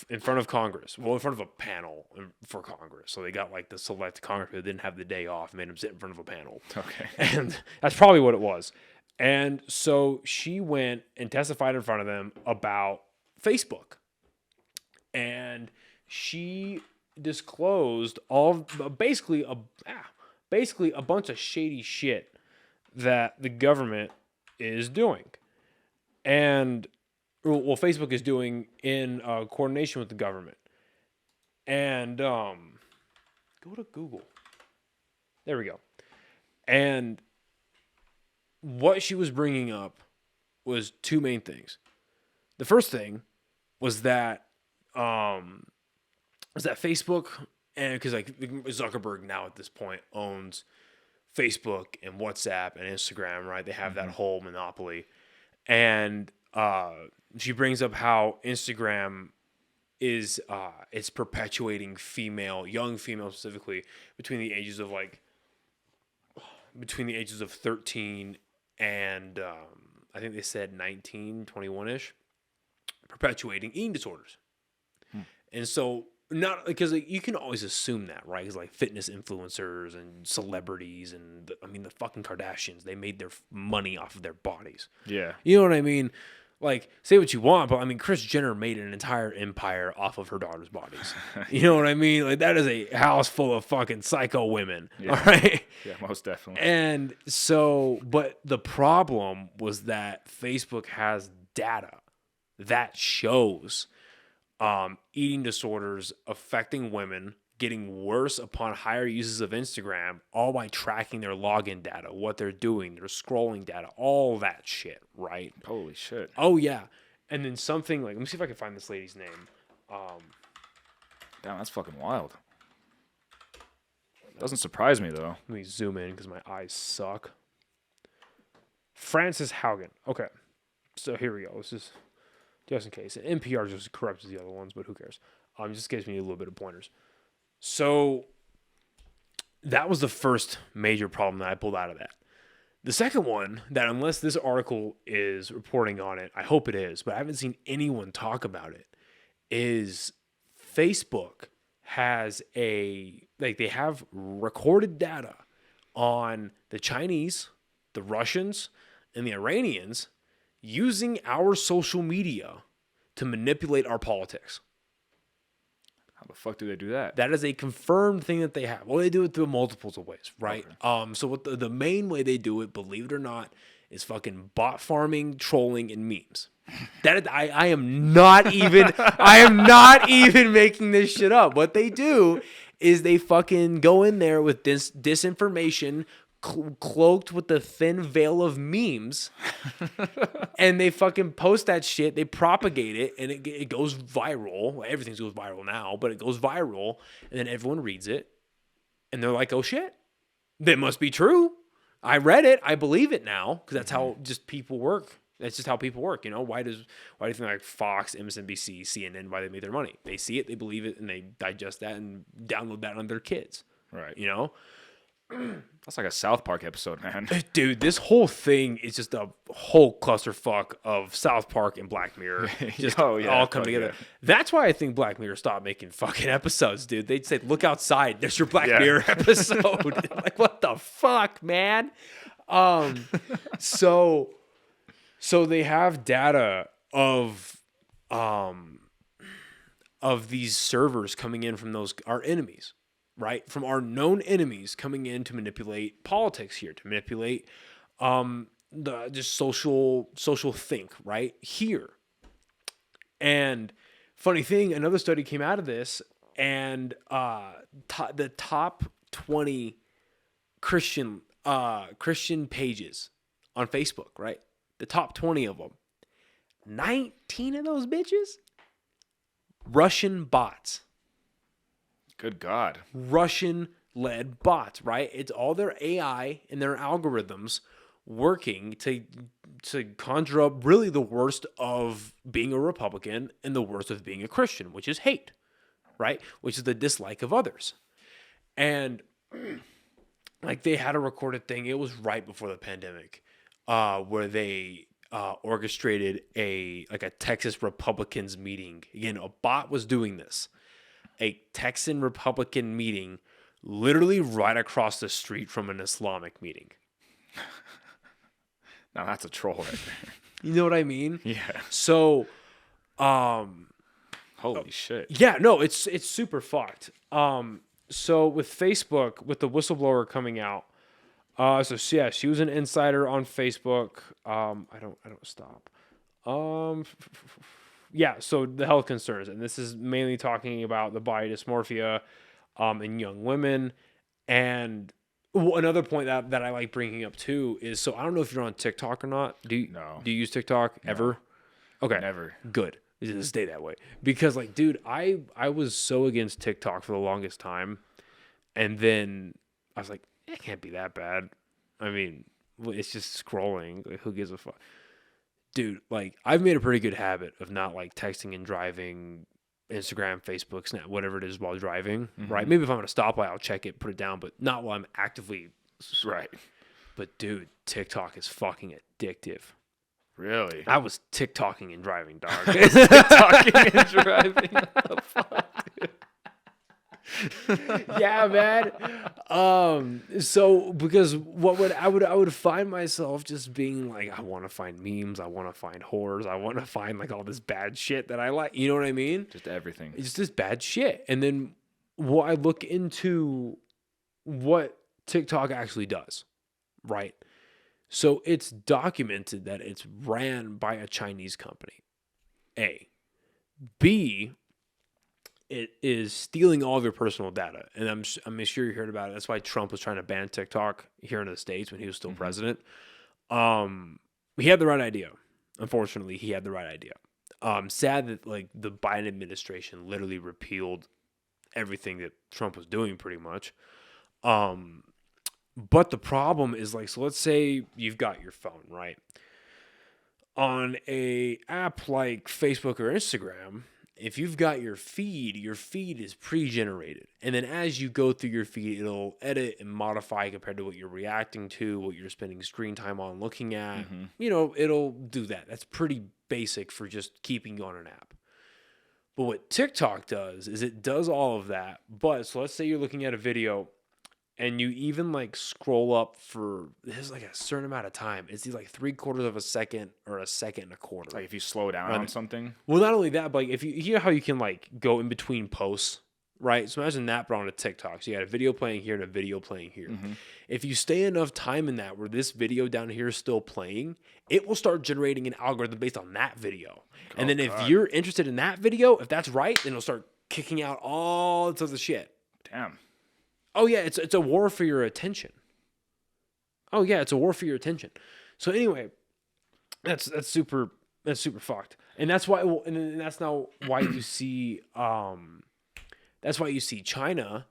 in front of Congress. Well, in front of a panel for Congress. So they got like the select Congress who didn't have the day off and made them sit in front of a panel. Okay. And that's probably what it was. And so she went and testified in front of them about Facebook. And she disclosed basically a bunch of shady shit that the government is doing. And, well, Facebook is doing in coordination with the government. And go to Google. There we go. And what she was bringing up was 2 main things. The first thing was that Facebook, and because like Zuckerberg now at this point owns Facebook and WhatsApp and Instagram, right? They have that whole monopoly. And she brings up how Instagram is it's perpetuating young females specifically, between the ages of 13 and I think they said 19, 21-ish, perpetuating eating disorders. And so, not because you can always assume that, right? Because like fitness influencers and celebrities and the fucking Kardashians, they made their money off of their bodies. Yeah. You know what I mean? Like, say what you want, but I mean, Kris Jenner made an entire empire off of her daughter's bodies. You know what I mean? Like, that is a house full of fucking psycho women. Yeah. All right. Yeah, most definitely. And so, but the problem was that Facebook has data that shows eating disorders affecting women getting worse upon higher uses of Instagram, all by tracking their login data, what they're doing, their scrolling data, all that shit, right? Holy shit. Oh, yeah. And then something like, let me see if I can find this lady's name. Damn, that's fucking wild. Doesn't surprise me, though. Let me zoom in because my eyes suck. Frances Haugen. Okay. So here we go. This is just in case. NPR is just as corrupt as the other ones, but who cares? Just gives me a little bit of pointers. So that was the first major problem that I pulled out of that. The second one, that unless this article is reporting on it, I hope it is, but I haven't seen anyone talk about it, is Facebook has they have recorded data on the Chinese, the Russians, and the Iranians using our social media to manipulate our politics. How the fuck do they do that? That is a confirmed thing that they have. Well, they do it through multiples of ways, right? Okay. So what the main way they do it, believe it or not, is fucking bot farming, trolling, and memes. That I am not even making this shit up. What they do is they fucking go in there with disinformation, cloaked with the thin veil of memes, and they fucking post that shit. They propagate it, and it goes viral. Everything goes viral now, but it goes viral, and then everyone reads it, and they're like, "Oh shit, that must be true. I read it. I believe it now," because that's how just people work. That's just how people work, you know. Why do you think like Fox, MSNBC, CNN, why they make their money? They see it, they believe it, and they digest that and download that on their kids, right? You know. That's like a South Park episode, man. Dude, this whole thing is just a whole clusterfuck of South Park and Black Mirror just all come together. Yeah. That's why I think Black Mirror stopped making fucking episodes, dude. They'd say, "Look outside. There's your Black Mirror episode." Like, what the fuck, man? So they have data of these servers coming in from our enemies. Right? From our known enemies coming in to manipulate politics here, to manipulate the just social think, right? Here. And funny thing, another study came out of this, and the top 20 Christian pages on Facebook, right? The top 20 of them. 19 of those bitches, Russian bots. Good God. Russian-led bots, right? It's all their AI and their algorithms working to conjure up really the worst of being a Republican and the worst of being a Christian, which is hate, right? Which is the dislike of others. And like they had a recorded thing. It was right before the pandemic, where they orchestrated a Texas Republicans meeting. Again, a bot was doing this. A Texan Republican meeting literally right across the street from an Islamic meeting. Now that's a troll right there. You know what I mean? Yeah. So, holy shit. Yeah, no, it's super fucked. So with Facebook, with the whistleblower coming out, she was an insider on Facebook. I don't stop. Yeah, so the health concerns, and this is mainly talking about the body dysmorphia in young women. And another point that I like bringing up too is, so I don't know if you're on TikTok or not. Do you use TikTok ever? No, okay, never. Good. Just stay that way, because like, dude, I was so against TikTok for the longest time, and then I was like, it can't be that bad. I mean, it's just scrolling. Like, who gives a fuck? Dude, like, I've made a pretty good habit of not, like, texting and driving, Instagram, Facebook, Snap, whatever it is while driving, right? Maybe if I'm at a stoplight, I'll check it, put it down, but not while I'm actively... Right. But, dude, TikTok is fucking addictive. Really? I was TikToking and driving, dog. TikToking and driving? What the fuck, dude? Yeah, man. So because I would find myself just being like, I want to find memes, I want to find horrors, I want to find like all this bad shit that I like. You know what I mean? Just everything. It's just this bad shit. And then I look into what TikTok actually does, right? So it's documented that it's ran by a Chinese company. A. B. It is stealing all of your personal data. And I'm sure you heard about it. That's why Trump was trying to ban TikTok here in the States when he was still president. He had the right idea. Unfortunately, he had the right idea. Sad that like the Biden administration literally repealed everything that Trump was doing pretty much. But the problem is like, so let's say you've got your phone, right? On a app like Facebook or Instagram, if you've got your feed is pre-generated. And then as you go through your feed, it'll edit and modify compared to what you're reacting to, what you're spending screen time on looking at. You know, it'll do that. That's pretty basic for just keeping you on an app. But what TikTok does is it does all of that. But so let's say you're looking at a video and you even like scroll up for this like a certain amount of time. It's like 3/4 of a second or a second and a quarter. Like if you slow down on something. Well, not only that, but like if you know how you can like go in between posts, right? So imagine that, but on a TikTok. So you got a video playing here and a video playing here. If you stay enough time in that where this video down here is still playing, it will start generating an algorithm based on that video. And then if you're interested in that video, if that's right, then it'll start kicking out all sorts of shit. Damn. Oh yeah, it's a war for your attention. Oh yeah, it's a war for your attention. So anyway, that's super fucked. And that's why and that's now why you see that's why you see China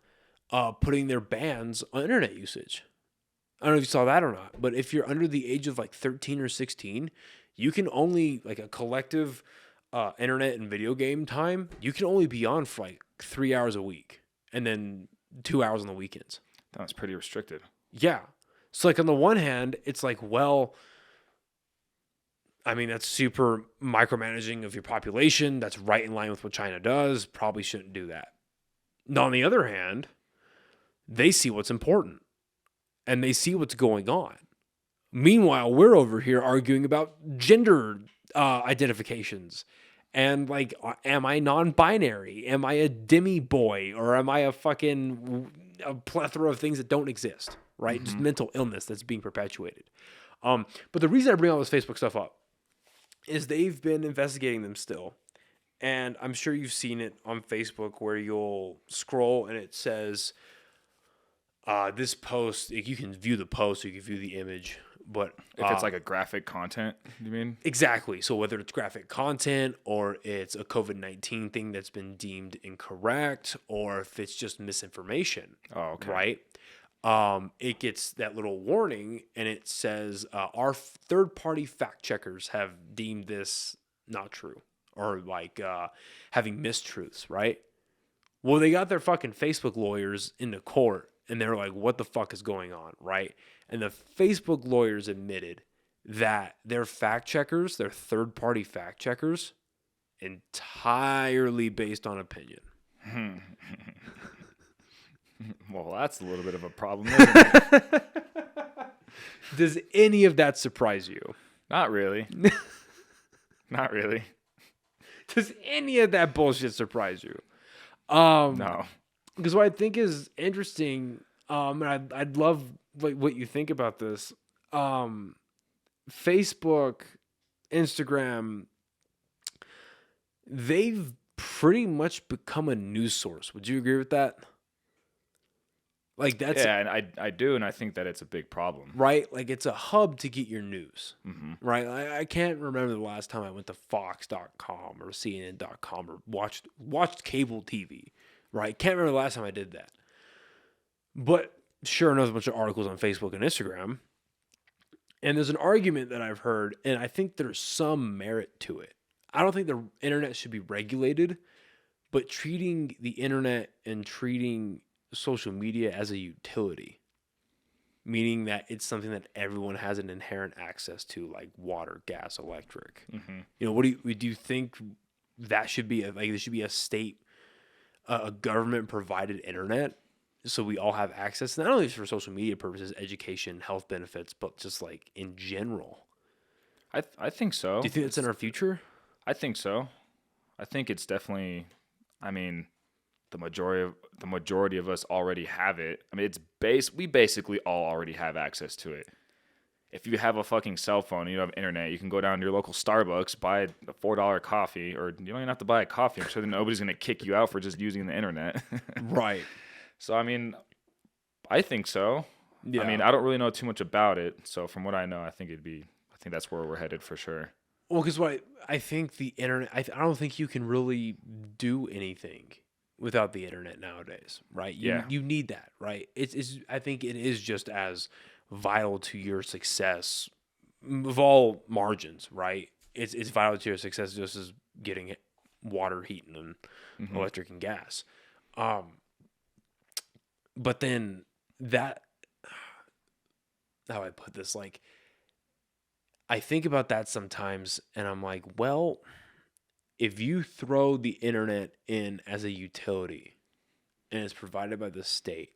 putting their bans on internet usage. I don't know if you saw that or not, but if you're under the age of like 13 or 16, you can only like a collective internet and video game time, you can only be on for like 3 hours a week and then 2 hours on the weekends. That's pretty restricted. Yeah. So like on the one hand, it's like, well, I mean, that's super micromanaging of your population. That's right in line with what China does. Probably shouldn't do that. Now, on the other hand, they see what's important and they see what's going on. Meanwhile, we're over here arguing about gender identifications. And like, am I non-binary? Am I a demi boy? Or am I a plethora of things that don't exist, right? Just mental illness that's being perpetuated. But the reason I bring all this Facebook stuff up is they've been investigating them still. And I'm sure you've seen it on Facebook where you'll scroll and it says, this post, you can view the post, or you can view the image. But if it's like a graphic content, you mean? Exactly. So whether it's graphic content or it's a COVID-19 thing that's been deemed incorrect, or if it's just misinformation. Oh, okay. Right? It gets that little warning and it says our third-party fact checkers have deemed this not true, or like having mistruths, right? Well, they got their fucking Facebook lawyers into court and they're like, what the fuck is going on, right? And the Facebook lawyers admitted that their fact checkers, their third-party fact checkers, entirely based on opinion. Well, that's a little bit of a problem, isn't it? Does any of that surprise you? Not really. Not really. Does any of that bullshit surprise you? No. Because what I think is interesting, and I'd love what you think about this. Facebook, Instagram, they've pretty much become a news source. Would you agree with that? Like that's and I do, and I think that it's a big problem. Right? Like it's a hub to get your news. Right? I can't remember the last time I went to Fox.com or CNN.com or watched cable TV. Right? Can't remember the last time I did that. But sure enough, a bunch of articles on Facebook and Instagram. And there's an argument that I've heard, and I think there's some merit to it. I don't think the internet should be regulated, but treating the internet and treating social media as a utility, meaning that it's something that everyone has an inherent access to, like water, gas, electric. You know, what do you think that should be? There should be a state a government provided internet, so we all have access, not only for social media purposes, education, health benefits, but just like in general. I think so. Do you think it's in our future? I think so. I think it's definitely. I mean, the majority of us already have it. I mean, we basically all already have access to it. If you have a fucking cell phone and you have internet, you can go down to your local Starbucks, buy a $4 coffee, or you don't even have to buy a coffee. I'm sure that nobody's gonna kick you out for just using the internet. Right. So I mean, I think so. Yeah. I mean, I don't really know too much about it. So from what I know, I think that's where we're headed for sure. Well, because I think the internet, I don't think you can really do anything without the internet nowadays, right? You need that, right? I think it is just as vital to your success of all margins, right? It's vital to your success just as getting water, heating, and electric and gas. But then that, how I put this, like, I think about that sometimes and I'm like, well, if you throw the internet in as a utility and it's provided by the state,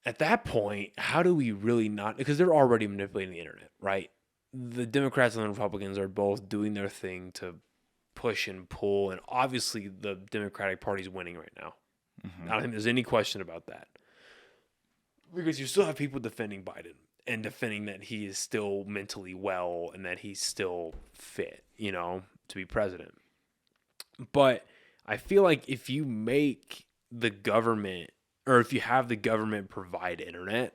at that point, how do we really not? Because they're already manipulating the internet, right? The Democrats and the Republicans are both doing their thing to push and pull, and obviously the Democratic Party is winning right now. I don't think there's any question about that. Because you still have people defending Biden and defending that he is still mentally well and that he's still fit, to be president. But I feel like if you make the government, or if you have the government provide internet,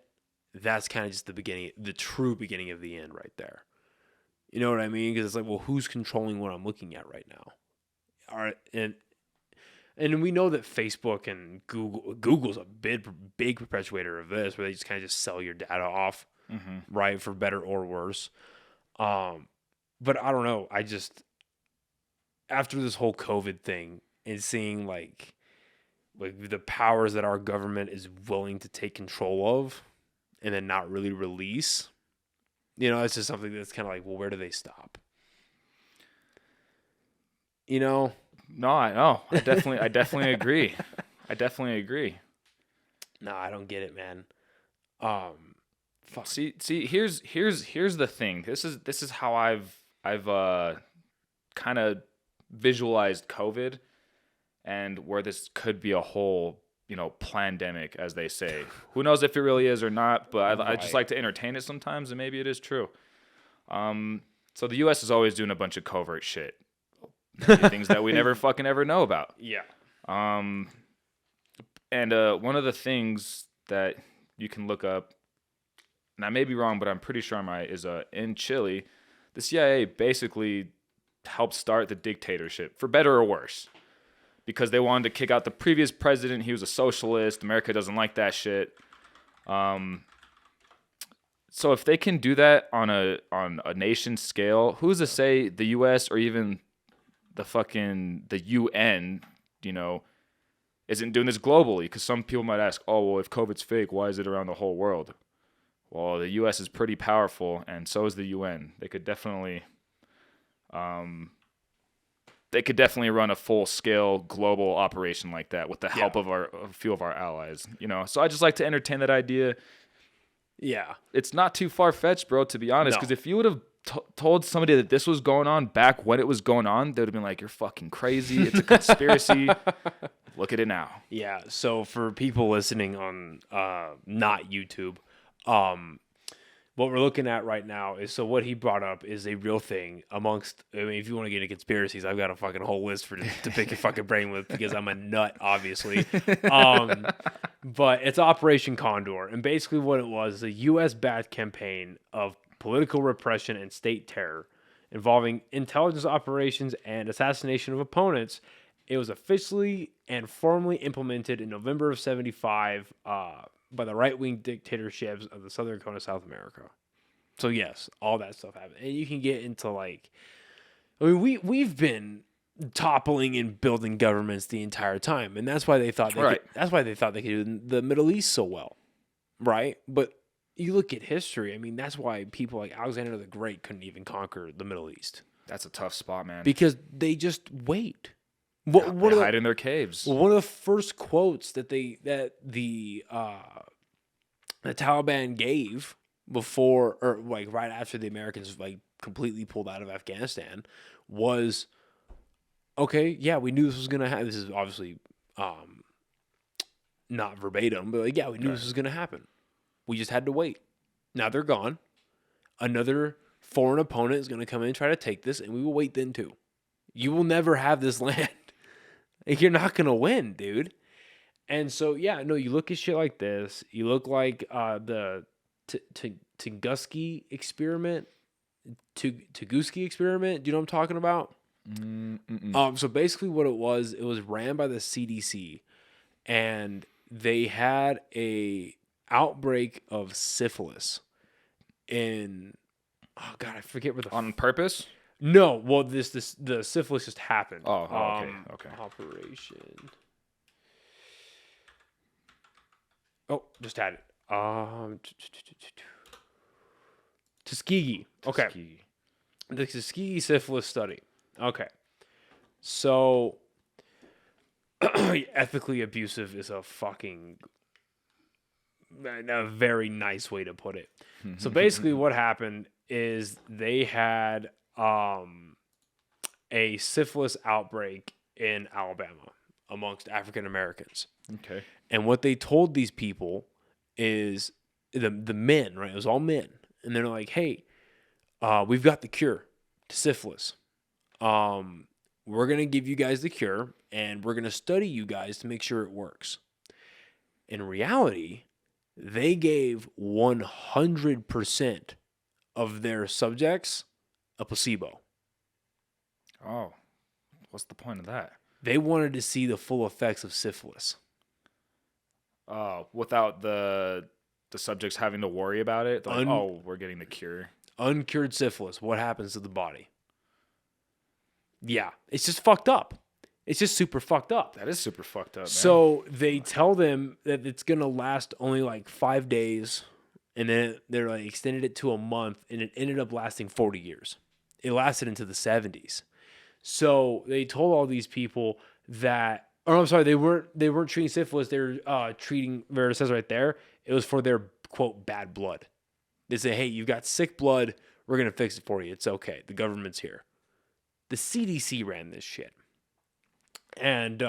that's kind of just the true beginning of the end right there. You know what I mean? Because it's like, well, who's controlling what I'm looking at right now? All right, and we know that Facebook and Google's a big perpetuator of this, where they just kind of just sell your data off, right, for better or worse. But I don't know. I just, after this whole COVID thing and seeing like the powers that our government is willing to take control of and then not really release, it's just something that's kind of like, well, where do they stop? No, I know. I definitely agree. I definitely agree. No, I don't get it, man. Fuck. See, here's the thing. This is how I've kind of visualized COVID and where this could be a whole, plandemic, as they say. Who knows if it really is or not, but I just like to entertain it sometimes, and maybe it is true. So the U.S. is always doing a bunch of covert shit. Things that we never fucking ever know about. Yeah. And one of the things that you can look up, and I may be wrong, but I'm pretty sure I'm right, is in Chile, the CIA basically helped start the dictatorship, for better or worse, because they wanted to kick out the previous president. He was a socialist. America doesn't like that shit. So if they can do that on a nation scale, who's to say the U.S. or even the UN, isn't doing this globally? Because some people might ask, oh, well, if COVID's fake, why is it around the whole world? Well, the U.S. is pretty powerful, and so is the UN. They could definitely, run a full-scale global operation like that with the help of a few of our allies. So I just like to entertain that idea. Yeah, it's not too far-fetched, bro. To be honest, because if you would have told somebody that this was going on back when it was going on, they would have been like, you're fucking crazy. It's a conspiracy. Look at it now. Yeah. So for people listening on not YouTube, what we're looking at right now is, so what he brought up is a real thing amongst, if you want to get into conspiracies, I've got a fucking whole list to pick your fucking brain with, because I'm a nut, obviously. But it's Operation Condor. And basically what it was, a U.S.-backed campaign of political repression and state terror involving intelligence operations and assassination of opponents. It was officially and formally implemented in November of 1975 by the right-wing dictatorships of the southern cone of South America. So yes, all that stuff happened. And you can get into we've been toppling and building governments the entire time, and that's why they thought they could do the Middle East so well, right? But you look at history, that's why people like Alexander the Great couldn't even conquer the Middle East. That's a tough spot, man. Because they just wait. One They of hide the in their caves. one of the first quotes that the Taliban gave before, or like right after the Americans like completely pulled out of Afghanistan, was, okay, yeah, we knew this was gonna happen. This is obviously not verbatim, but like, yeah, we knew this was gonna happen. We just had to wait. Now they're gone. Another foreign opponent is gonna come in and try to take this, and we will wait then too. You will never have this land. You're not gonna win, dude. And so, yeah, no, you look at shit like this. You look like the Tunguski experiment. Tunguski experiment. Do you know what I'm talking about? So basically, what it was ran by the CDC, and they had a outbreak of syphilis in. Oh God, I forget where the On purpose? No, well, the syphilis just happened. Okay. Operation. Oh, just had it. Tuskegee. Okay. Tuskegee. The Tuskegee syphilis study. Okay. So, ethically abusive is a very nice way to put it. So basically what happened is they had a syphilis outbreak in Alabama amongst African Americans. Okay. And what they told these people is the men, right? It was all men. And they're like, hey, we've got the cure to syphilis. We're going to give you guys the cure, and we're going to study you guys to make sure it works. In reality, they gave 100% of their subjects a placebo. Oh, what's the point of that? They wanted to see the full effects of syphilis. Without the subjects having to worry about it? Like, we're getting the cure. Uncured syphilis. What happens to the body? Yeah, it's just fucked up. It's just super fucked up. That is super fucked up, man. So they tell them that it's going to last only like 5 days, and then they're like extended it to a month, and it ended up lasting 40 years. It lasted into the 70s. So they told all these people that, or I'm sorry, they weren't treating syphilis. They were treating, where it says right there, it was for their, quote, bad blood. They say, hey, you've got sick blood. We're going to fix it for you. It's okay. The government's here. The CDC ran this shit. And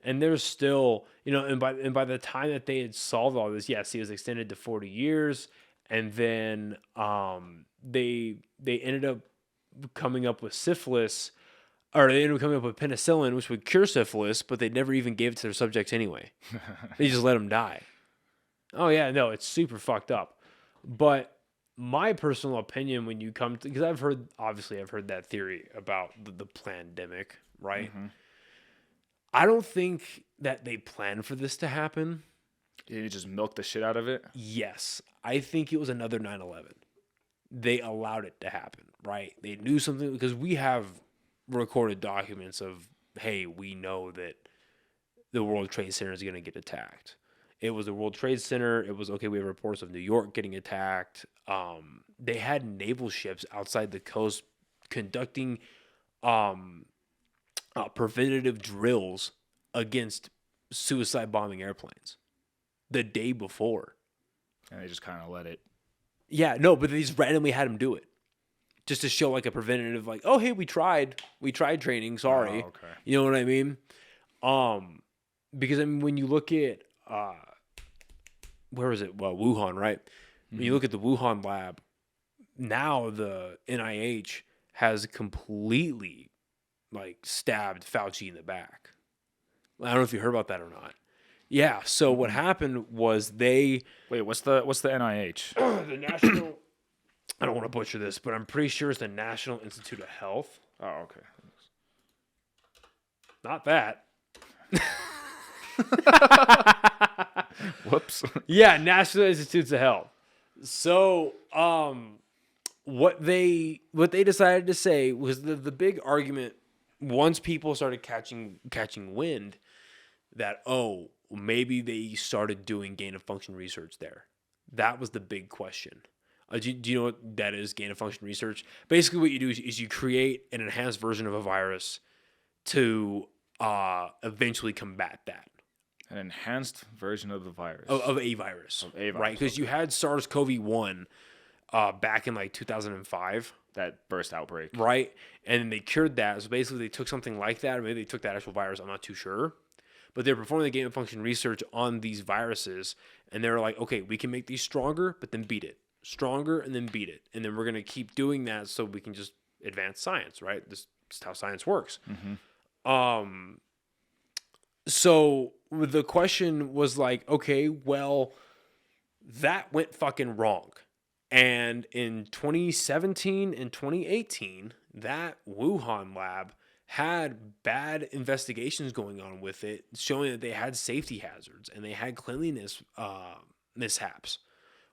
there's still, and by the time that they had solved all this, yes, it was extended to 40 years. And then they ended up coming up with syphilis, or they ended up coming up with penicillin, which would cure syphilis, but they never even gave it to their subjects anyway. They just let them die. Oh yeah, no, it's super fucked up. But my personal opinion, when you come to, because I've heard that theory about the pandemic, right? Mm-hmm. I don't think that they planned for this to happen. Did you just milk the shit out of it? Yes. I think it was another 9/11. They allowed it to happen, right? They knew something, because we have recorded documents of, hey, we know that the World Trade Center is going to get attacked. It was the World Trade Center. It was, okay, we have reports of New York getting attacked. They had naval ships outside the coast conducting preventative drills against suicide bombing airplanes the day before. And they just kind of let it. Yeah, no, but they just randomly had them do it. Just to show like a preventative, like, oh, hey, we tried training. Sorry. Oh, okay. You know what I mean? Because I mean, when you look at, where is it? Well, Wuhan, right? Mm-hmm. When you look at the Wuhan lab, now the NIH has completely like stabbed Fauci in the back. I don't know if you heard about that or not. Yeah. So what happened was they. Wait, what's the NIH? The National. I don't want to butcher this, but I'm pretty sure it's the National Institute of Health. Oh, okay. Not that. Whoops. Yeah, National Institutes of Health. So, what they decided to say was the big argument once people started catching wind that, oh, maybe they started doing gain of function research there. That was the big question. Do you know what that is, gain of function research? Basically what you do is you create an enhanced version of a virus to eventually combat that. An enhanced version of the virus. Of a virus. Right? Because you had SARS-CoV-1 back in like 2005. That burst outbreak. Right? And then they cured that. So basically they took something like that, or maybe they took that actual virus, I'm not too sure. But they're performing the gain of function research on these viruses, and they're like, okay, we can make these stronger, but then beat it. Stronger, and then beat it. And then we're going to keep doing that so we can just advance science, right? This is how science works. Mm-hmm. So the question was like, okay, well, that went fucking wrong. And in 2017 and 2018, that Wuhan lab had bad investigations going on with it, showing that they had safety hazards and they had cleanliness mishaps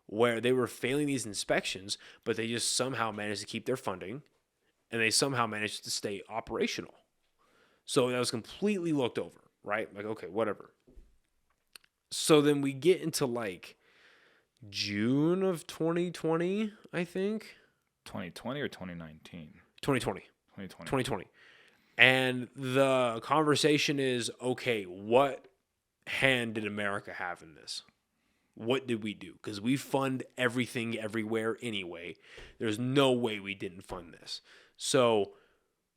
where they were failing these inspections, but they just somehow managed to keep their funding and they somehow managed to stay operational. So that was completely looked over, right? Like, okay, whatever. So then we get into like June of 2020, I think. 2020 or 2019? 2020. 2020. 2020. And the conversation is, okay, what hand did America have in this? What did we do? Because we fund everything everywhere anyway. There's no way we didn't fund this. So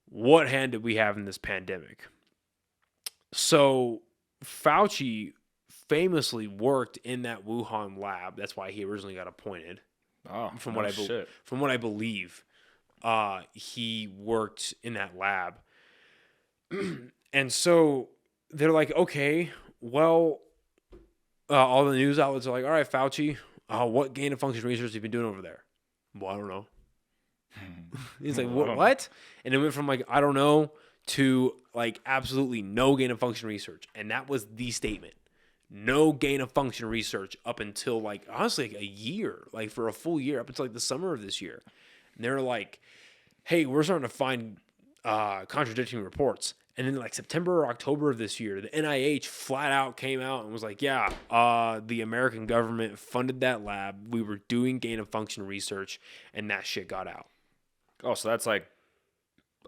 what hand did we have in this pandemic? So Fauci famously worked in that Wuhan lab. That's why he originally got appointed. Oh, from what I believe, he worked in that lab. And so they're like, okay, well, all the news outlets are like, all right, Fauci, what gain of function research have you been doing over there? Well, I don't know. He's like, what? And it went from like, I don't know, to like absolutely no gain of function research. And that was the statement. No gain of function research up until like, honestly, like a year, like for a full year, up until like the summer of this year. And they're like, hey, we're starting to find contradicting reports. And then like September or October of this year, the NIH flat out came out and was like, yeah, the American government funded that lab. We were doing gain of function research and that shit got out. Oh, so that's like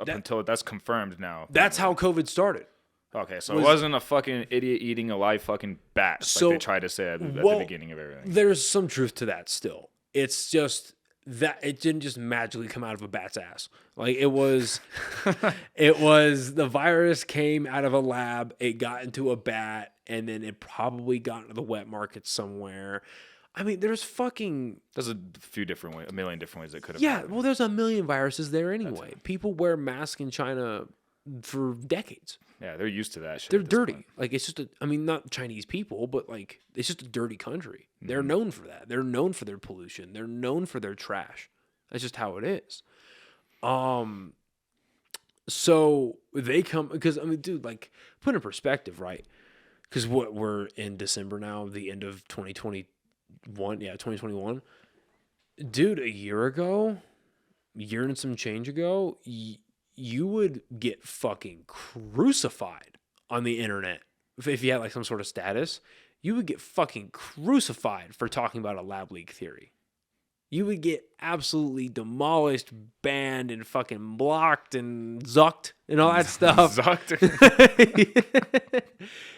until that's confirmed now. That's how COVID started. Okay, so it wasn't a fucking idiot eating a live fucking bat like they tried to say at the beginning of everything. There's some truth to that still. It's just that it didn't just magically come out of a bat's ass. Like it was the virus came out of a lab, it got into a bat, and then it probably got into the wet market somewhere. I mean, there's a few different ways, a million different ways it could have happened. Well, there's a million viruses there anyway. People wear masks in China for decades. Yeah, they're used to that shit. They're dirty. Like, it's just not Chinese people, but like, it's just a dirty country. Mm-hmm. They're known for that. They're known for their pollution. They're known for their trash. That's just how it is. So they come, because, I mean, dude, like, put in perspective, right? Because we're in December now, the end of 2021. Yeah, 2021. Dude, a year and some change ago, you would get fucking crucified on the internet. If you had like some sort of status, you would get fucking crucified for talking about a lab leak theory. You would get absolutely demolished, banned, and fucking blocked and zucked and all that stuff. Zucked?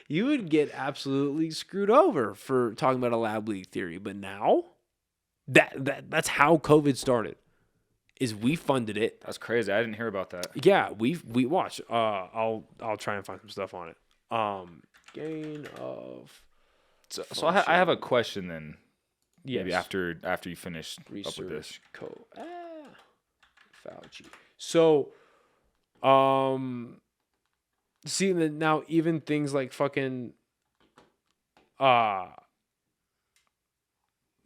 You would get absolutely screwed over for talking about a lab leak theory. But now, that's how COVID started. Is we funded it. That's crazy. I didn't hear about that. Yeah, we watched. I'll try and find some stuff on it. Gain of. So I have a question then. Yes. Maybe after you finish research up with this. Fauci. So, see now even things like fucking.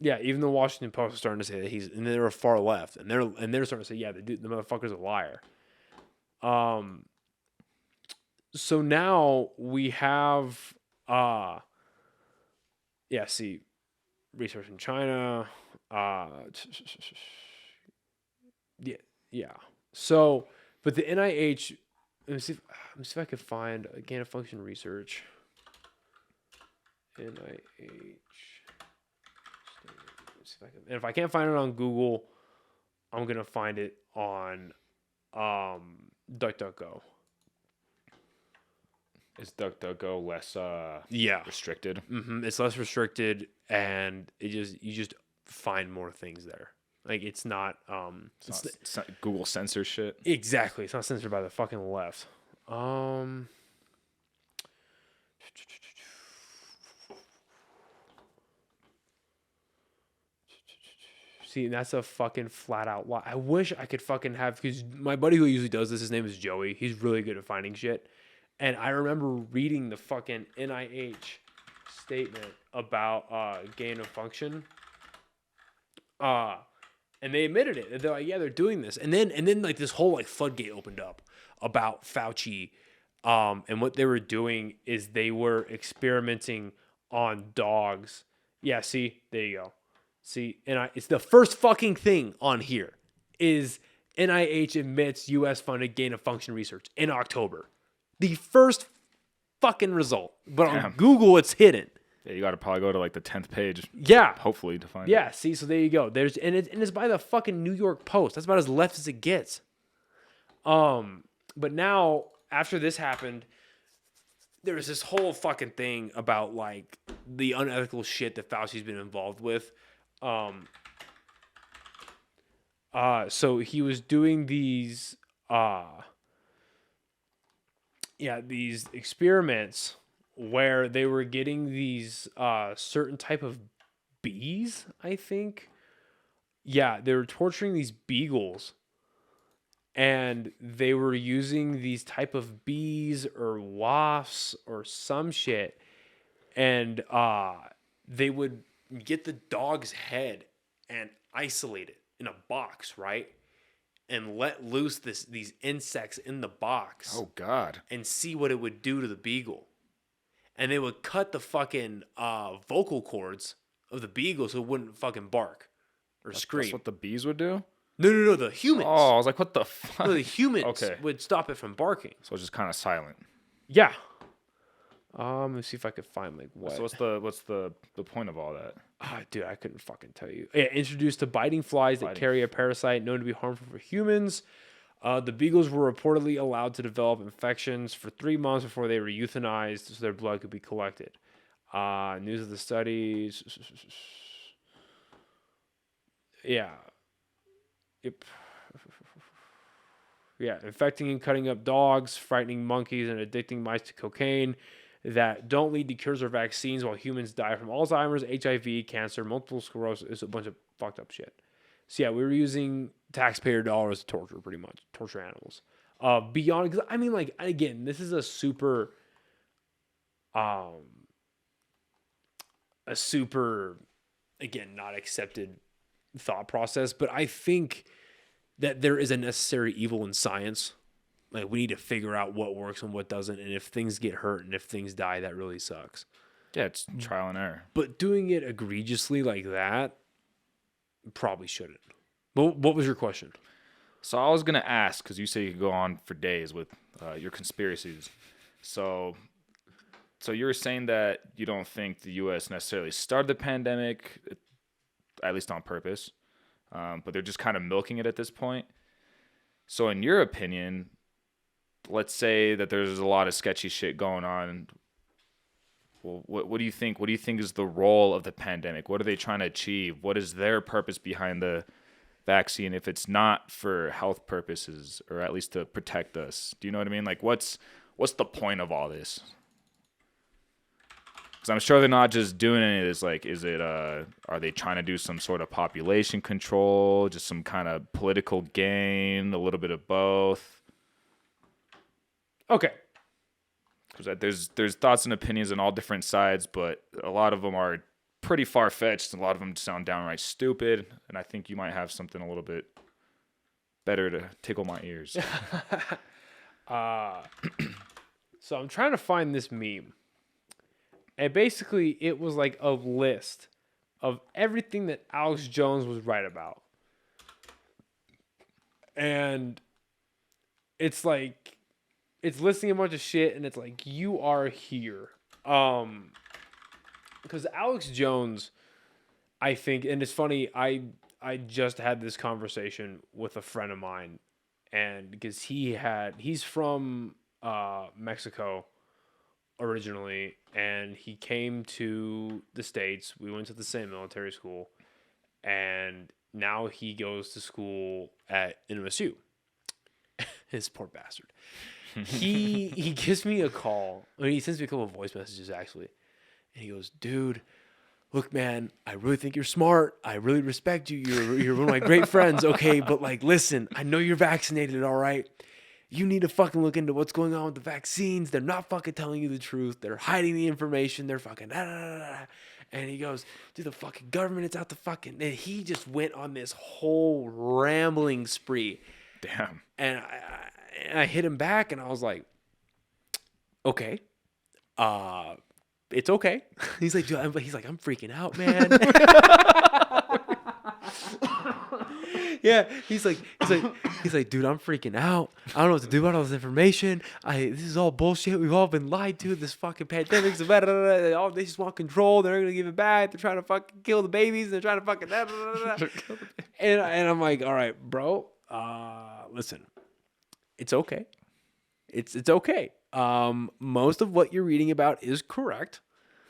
Yeah, even the Washington Post is starting to say that and they're far left, and they're starting to say, yeah, the motherfucker's a liar. So now we have, research in China, yeah. So, but the NIH, let me see if I can find a gain of function research. NIH. And if I can't find it on Google, I'm gonna find it on DuckDuckGo. Is DuckDuckGo less Yeah. restricted? It's less restricted, and you just find more things there. Like it's not It's not Google censor shit. exactly. It's not censored by the fucking left. See, that's a fucking flat out lie. I wish I could fucking have, because my buddy who usually does this, his name is Joey. He's really good at finding shit. And I remember reading the fucking NIH statement about gain of function. And they admitted it. They're like, yeah, they're doing this. And then like this whole like floodgate opened up about Fauci. And what they were doing is they were experimenting on dogs. Yeah, see, there you go. See, it's the first fucking thing on here is NIH admits U.S. funded gain of function research in October. The first fucking result. But on Google, it's hidden. Yeah, you got to probably go to like the 10th page. Yeah. Hopefully to find it. Yeah, see, so there you go. It's by the fucking New York Post. That's about as left as it gets. But now, after this happened, there was this whole fucking thing about like the unethical shit that Fauci's been involved with. So he was doing these these experiments where they were getting these certain type of bees, I think. Yeah, they were torturing these beagles, and they were using these type of bees or wasps or some shit, and they would get the dog's head and isolate it in a box, right? And let loose these insects in the box. Oh, God. And see what it would do to the beagle. And they would cut the fucking vocal cords of the beagle so it wouldn't fucking bark or scream. That's what the bees would do? No, the humans. Oh, I was like, what the fuck? No, the humans would stop it from barking. So it's just kind of silent. Yeah. Let me see if I could find like what. So what's the point of all that? Dude, I couldn't fucking tell you. Yeah, introduced to biting flies that carry a parasite known to be harmful for humans. The beagles were reportedly allowed to develop infections for 3 months before they were euthanized so their blood could be collected. News of the studies. Yeah. Yep. Yeah, infecting and cutting up dogs, frightening monkeys, and addicting mice to cocaine that don't lead to cures or vaccines while humans die from Alzheimer's, HIV, cancer, multiple sclerosis. It's a bunch of fucked up shit. So yeah, we were using taxpayer dollars to torture animals. Beyond, because I mean, like, again, this is a super, again, not accepted thought process, but I think that there is a necessary evil in science. Like, we need to figure out what works and what doesn't, and if things get hurt and if things die, that really sucks. Yeah, it's trial and error. But doing it egregiously like that probably shouldn't. But what was your question? So I was going to ask, because you say you could go on for days with your conspiracies. So you were saying that you don't think the U.S. necessarily started the pandemic, at least on purpose, but they're just kind of milking it at this point. So in your opinion, let's say that there's a lot of sketchy shit going on. Well, what do you think? What do you think is the role of the pandemic? What are they trying to achieve? What is their purpose behind the vaccine if it's not for health purposes, or at least to protect us? Do you know what I mean? Like, what's the point of all this? Because I'm sure they're not just doing any of this. Like, are they trying to do some sort of population control, just some kind of political gain, a little bit of both? Okay. Because there's thoughts and opinions on all different sides, but a lot of them are pretty far-fetched. A lot of them sound downright stupid, and I think you might have something a little bit better to tickle my ears. So I'm trying to find this meme. And basically, it was like a list of everything that Alex Jones was right about. And it's like, it's listing a bunch of shit, and it's like, you are here. Because Alex Jones, I think, and it's funny, I just had this conversation with a friend of mine, and because he's from Mexico, originally, and he came to the States. We went to the same military school, and now he goes to school at NMSU. His poor bastard. He gives me a call. I mean, he sends me a couple of voice messages, actually. And he goes, dude, look, man, I really think you're smart. I really respect you. You're one of my great friends, okay? But, like, listen, I know you're vaccinated, all right? You need to fucking look into what's going on with the vaccines. They're not fucking telling you the truth. They're hiding the information. They're fucking da, da, da, da. And he goes, dude, the fucking government is out to fucking... And he just went on this whole rambling spree. Damn. And I hit him back, and I was like, okay. It's okay. He's like, dude, I'm freaking out, man. Yeah, he's like, dude, I'm freaking out. I don't know what to do about all this information. This is all bullshit. We've all been lied to. This fucking pandemic's they just want control. They're gonna give it back. They're trying to fucking kill the babies. They're trying to fucking and I'm like, all right, bro. Listen, it's okay. It's okay. Most of what you're reading about is correct.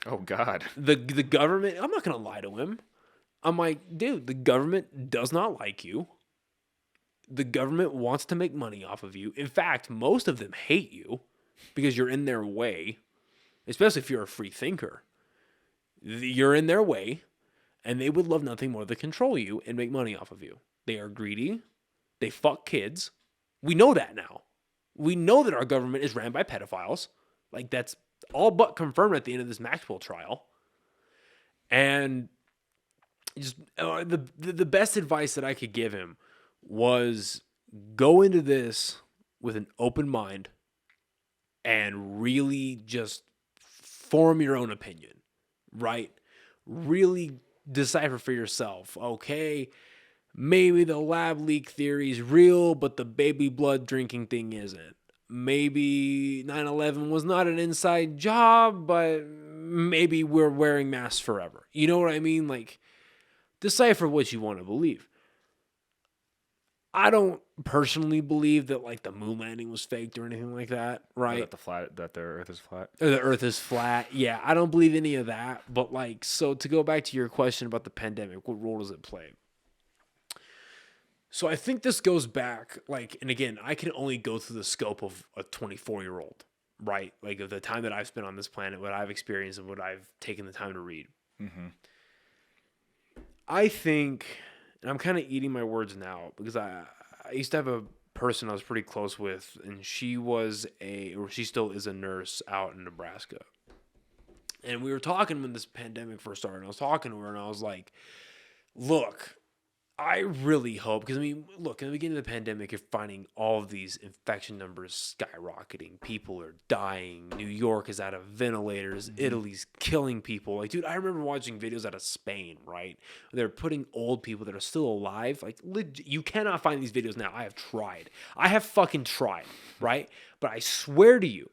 Oh God. The government, I'm not gonna lie to him. I'm like, dude, the government does not like you. The government wants to make money off of you. In fact, most of them hate you because you're in their way, especially if you're a free thinker. You're in their way, and they would love nothing more than control you and make money off of you. They are greedy. They fuck kids. We know that now. We know that our government is ran by pedophiles. Like, that's all but confirmed at the end of this Maxwell trial. And just the best advice that I could give him was go into this with an open mind and really just form your own opinion, right? Really decipher for yourself. Okay, maybe the lab leak theory is real, but the baby blood drinking thing isn't. Maybe 9/11 was not an inside job, but maybe we're wearing masks forever. You know what I mean? Like, decipher what you want to believe. I don't personally believe that, like, the moon landing was faked or anything like that, right? That the Earth is flat. Or the Earth is flat. Yeah, I don't believe any of that. But, like, so to go back to your question about the pandemic, what role does it play? So I think this goes back, like, and again, I can only go through the scope of a 24-year-old, right? Like, of the time that I've spent on this planet, what I've experienced, and what I've taken the time to read. Mm-hmm. I think, and I'm kind of eating my words now, because I used to have a person I was pretty close with, and she still is a nurse out in Nebraska. And we were talking when this pandemic first started, and I was talking to her, and I was like, look, I really hope, because, I mean, look, in the beginning of the pandemic, you're finding all of these infection numbers skyrocketing. People are dying. New York is out of ventilators. Mm-hmm. Italy's killing people. Like, dude, I remember watching videos out of Spain, right? They're putting old people that are still alive. Like, you cannot find these videos now. I have tried. I have fucking tried, right? But I swear to you,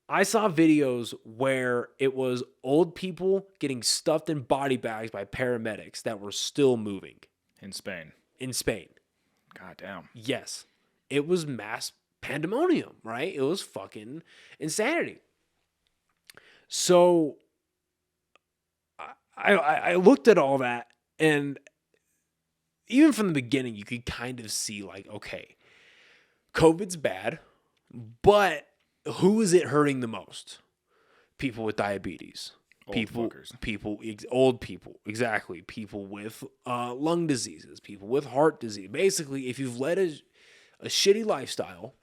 I saw videos where it was old people getting stuffed in body bags by paramedics that were still moving. In Spain. God damn. Yes. It was mass pandemonium, right? It was fucking insanity. So I looked at all that, and even from the beginning, you could kind of see, like, okay, COVID's bad, but who is it hurting the most? People with diabetes. Old people, exactly. People with lung diseases, people with heart disease. Basically, if you've led a shitty lifestyle,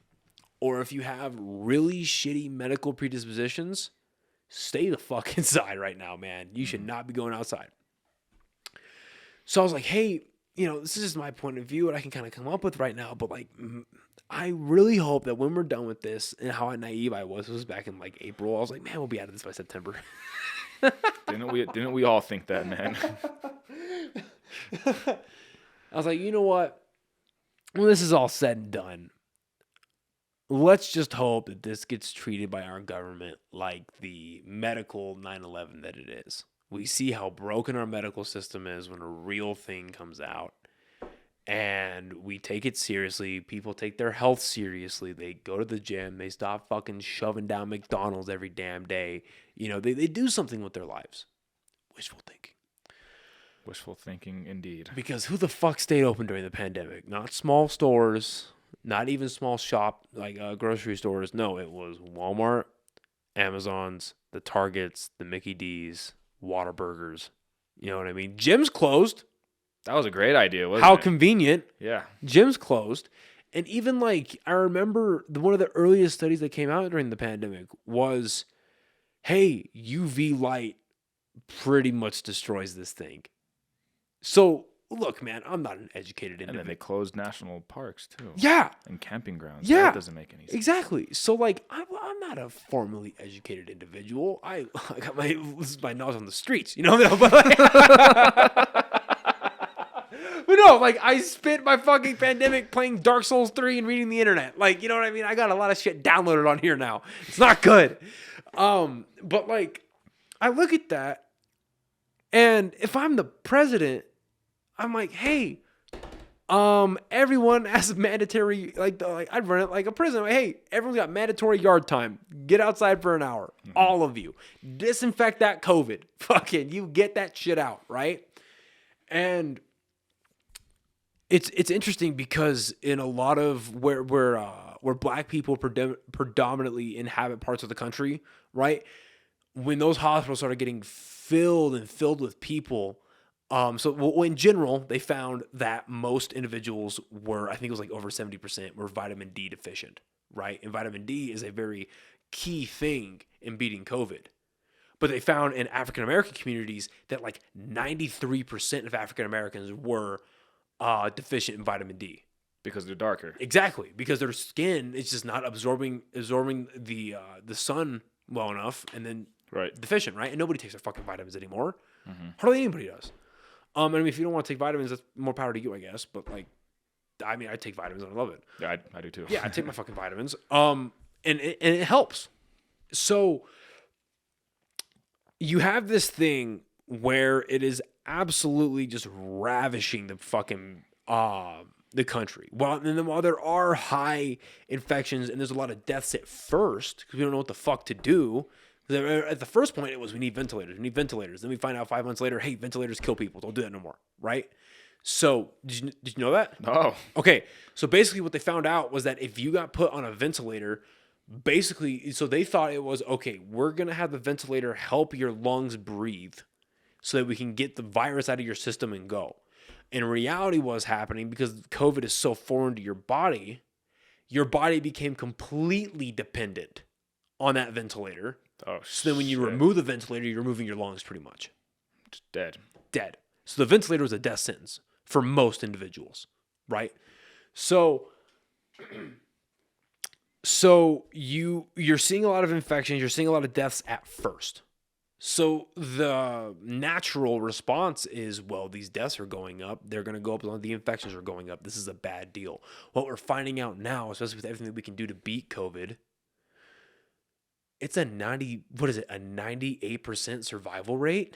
or if you have really shitty medical predispositions, stay the fuck inside right now, man. You should not be going outside. So I was like, hey, this is just my point of view, what I can kind of come up with right now, but, like, I really hope that when we're done with this, and how naive I was, it was back in, like, April, I was like, man, we'll be out of this by September. Didn't we all think that, man? I was like, you know what? When this is all said and done, let's just hope that this gets treated by our government like the medical 9/11 that it is. We see how broken our medical system is when a real thing comes out. and we take it seriously. People take their health seriously. They go to the gym. They stop fucking shoving down McDonald's every damn day. You know, they do something with their lives. Wishful thinking. Wishful thinking, indeed. Because who the fuck stayed open during the pandemic? Not small stores, not even small shop, like grocery stores. No, it was Walmart, Amazon's, the Targets, the Mickey D's, Whataburgers. You know what I mean? Gyms closed. That was a great idea, wasn't it? How convenient. Yeah. Gyms closed. And even like, I remember one of the earliest studies that came out during the pandemic was, hey, UV light pretty much destroys this thing. So, look, man, I'm not an educated individual. And then they closed national parks, too. Yeah. And camping grounds. Yeah. That doesn't make any sense. Exactly. So, like, I'm not a formally educated individual. I got this is my knowledge on the streets, you know? But, like, but no, like, I spent my fucking pandemic playing Dark Souls 3 and reading the internet. Like, you know what I mean? I got a lot of shit downloaded on here now. It's not good. But, like, I look at that, and if I'm the president, I'm like, hey, everyone has mandatory, I'd run it like a prison. Like, hey, everyone's got mandatory yard time. Get outside for an hour. Mm-hmm. All of you. Disinfect that COVID. Fucking, you get that shit out, right? And it's interesting because in a lot of where black people predominantly inhabit parts of the country, right? When those hospitals started getting filled with people, in general, they found that most individuals were, I think it was like over 70% were vitamin D deficient, right? And vitamin D is a very key thing in beating COVID. But they found in African American communities that like 93% of African Americans were deficient in vitamin D. Because they're darker. Exactly, because their skin is just not absorbing the sun well enough, and then deficient, right? And nobody takes their fucking vitamins anymore. Mm-hmm. Hardly anybody does. I mean, if you don't want to take vitamins, that's more power to you, I guess. But like, I mean, I take vitamins and I love it. Yeah, I do too. Yeah, I take my fucking vitamins. And it helps. So you have this thing where it is absolutely just ravishing the fucking the country. While there are high infections and there's a lot of deaths at first because we don't know what the fuck to do. At the first point, it was we need ventilators. Then we find out 5 months later, hey, ventilators kill people. Don't do that no more, right? So did you know that? No. Okay, so basically what they found out was that if you got put on a ventilator, basically, so they thought it was, okay, we're going to have the ventilator help your lungs breathe so that we can get the virus out of your system and go. In reality, what was happening, because COVID is so foreign to your body became completely dependent on that ventilator. Oh, so then when you remove the ventilator, you're removing your lungs pretty much. Just dead. So the ventilator was a death sentence for most individuals, right? So you're seeing a lot of infections, you're seeing a lot of deaths at first. So the natural response is, well, these deaths are going up. They're going to go up as long as the infections are going up. This is a bad deal. What we're finding out now, especially with everything that we can do to beat COVID, it's a 98% survival rate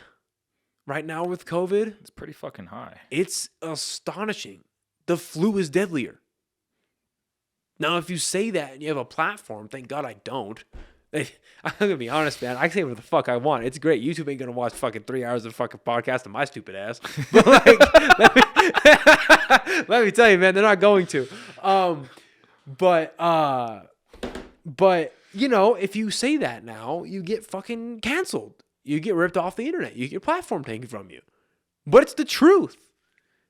right now with COVID. It's pretty fucking high. It's astonishing. The flu is deadlier. Now, if you say that and you have a platform, thank God I don't. I'm going to be honest, man. I can say what the fuck I want. It's great. YouTube ain't going to watch fucking 3 hours of fucking podcast of my stupid ass. But like, let me tell you, man, they're not going to. But you know, if you say that now, you get fucking canceled. You get ripped off the internet. You get your platform taken from you. But it's the truth.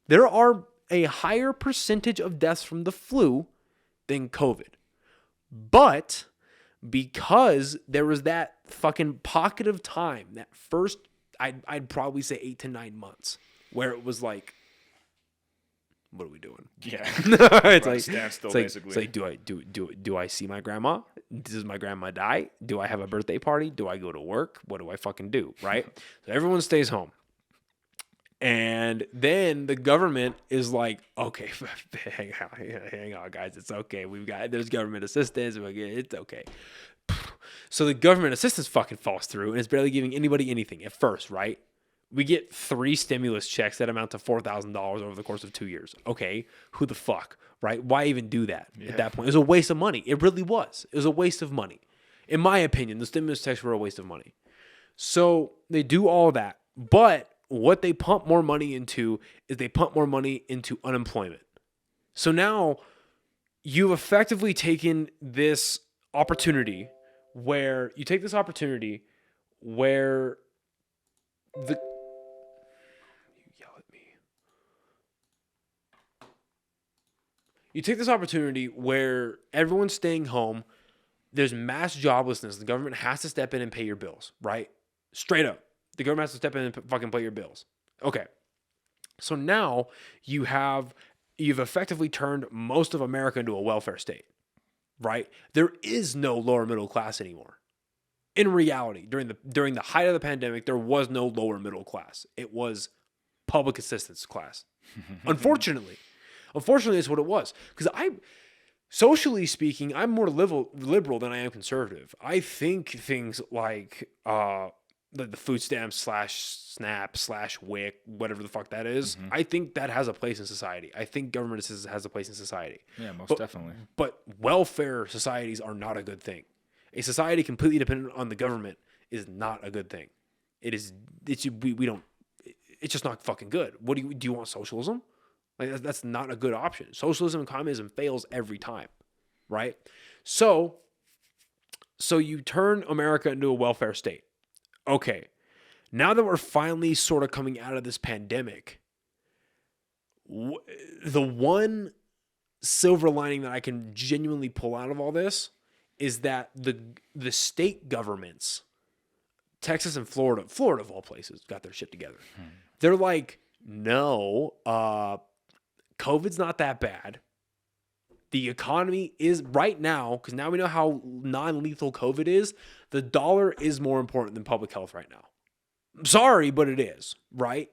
There are a higher percentage of deaths from the flu than COVID. But because there was that fucking pocket of time, that first, I'd probably say 8 to 9 months, where it was like, what are we doing? Yeah. It's like standstill, basically. It's like, do I see my grandma? Does my grandma die? Do I have a birthday party? Do I go to work? What do I fucking do? Right? So everyone stays home. And then the government is like, okay, hang on, guys. It's okay. There's government assistance. It's okay. So the government assistance fucking falls through and it's barely giving anybody anything at first, right? We get 3 stimulus checks that amount to $4,000 over the course of 2 years. Okay, who the fuck, right? Why even do that at that point? It was a waste of money. It really was. It was a waste of money. In my opinion, the stimulus checks were a waste of money. So they do all that. But what they pump more money into is they pump more money into unemployment. So now you've effectively taken this opportunity where you take this opportunity where the... You yell at me. You take this opportunity where everyone's staying home. There's mass joblessness. The government has to step in and pay your bills, right? Straight up. The government has to step in and fucking pay your bills. Okay. So now you've effectively turned most of America into a welfare state, right? There is no lower middle class anymore. In reality, during the height of the pandemic, there was no lower middle class. It was public assistance class. Unfortunately, it's what it was. Because socially speaking, I'm more liberal than I am conservative. I think things like the food stamps /SNAP /WIC, whatever the fuck that is, I think that has a place in society. I think government assistance has a place in society. Yeah, most definitely. But welfare societies are not a good thing. A society completely dependent on the government is not a good thing. It's just not fucking good. Do you want socialism? Like that's not a good option. Socialism and communism fails every time, right? So you turn America into a welfare state. Okay, now that we're finally sort of coming out of this pandemic, the one silver lining that I can genuinely pull out of all this is that the state governments, Texas and Florida of all places, got their shit together. They're like, no, COVID's not that bad. The economy is right now, because now we know how non-lethal COVID is, the dollar is more important than public health right now. I'm sorry, but it is, right?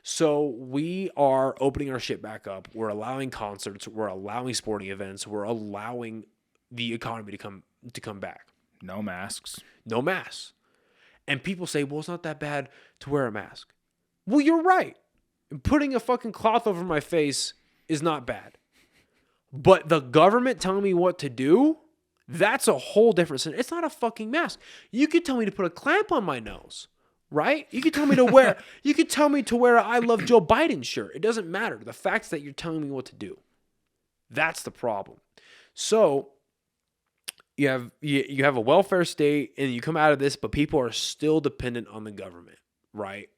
So we are opening our shit back up. We're allowing concerts. We're allowing sporting events. We're allowing the economy to come back. No masks. No masks. And people say, well, it's not that bad to wear a mask. Well, you're right. Putting a fucking cloth over my face is not bad. But the government telling me what to do, that's a whole different scenario. It's not a fucking mask. You could tell me to put a clamp on my nose, right? You could tell me to wear a I Love Joe Biden shirt. It doesn't matter. The fact is that you're telling me what to do. That's the problem. So you have a welfare state and you come out of this, but people are still dependent on the government, right?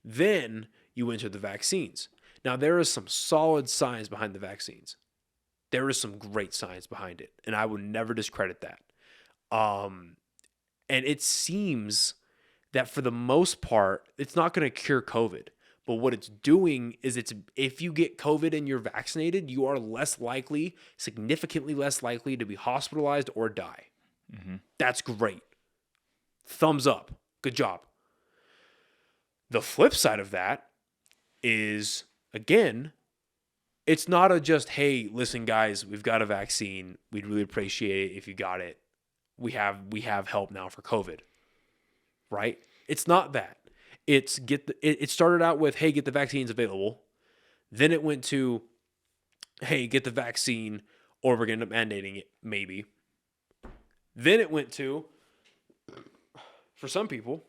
Then you enter the vaccines. Now, there is some solid science behind the vaccines. There is some great science behind it, and I would never discredit that. And it seems that for the most part, it's not going to cure COVID. But what it's doing is if you get COVID and you're vaccinated, you are significantly less likely to be hospitalized or die. Mm-hmm. That's great. Thumbs up. Good job. The flip side of that is, again, it's not just, hey, listen, guys, we've got a vaccine. We'd really appreciate it if you got it. We have help now for COVID, right? It's not that. It started out with, hey, get the vaccines available. Then it went to, hey, get the vaccine or we're going to end up mandating it, maybe. Then it went to, for some people,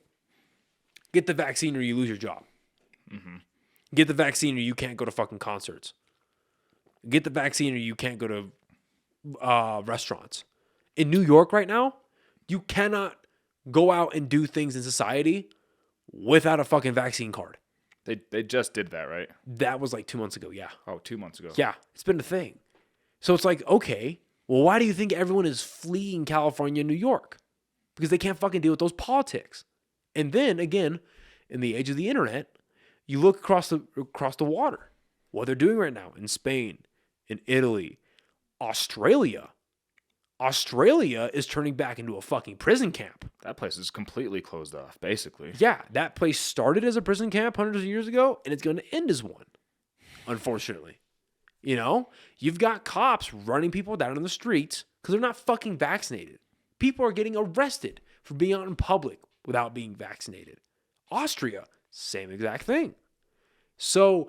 get the vaccine or you lose your job. Mm-hmm. Get the vaccine or you can't go to fucking concerts. Get the vaccine or you can't go to restaurants. In New York right now, you cannot go out and do things in society without a fucking vaccine card. They just did that, right? That was like 2 months ago, yeah. Oh, 2 months ago. Yeah, it's been a thing. So it's like, okay, well, why do you think everyone is fleeing California and New York? Because they can't fucking deal with those politics. And then, again, in the age of the internet, you look across the water. What they're doing right now in Spain, in Italy, Australia. Australia is turning back into a fucking prison camp. That place is completely closed off, basically. Yeah, that place started as a prison camp hundreds of years ago, and it's going to end as one, unfortunately. You know, you've got cops running people down in the streets because they're not fucking vaccinated. People are getting arrested for being out in public without being vaccinated. Austria, Same exact thing. So,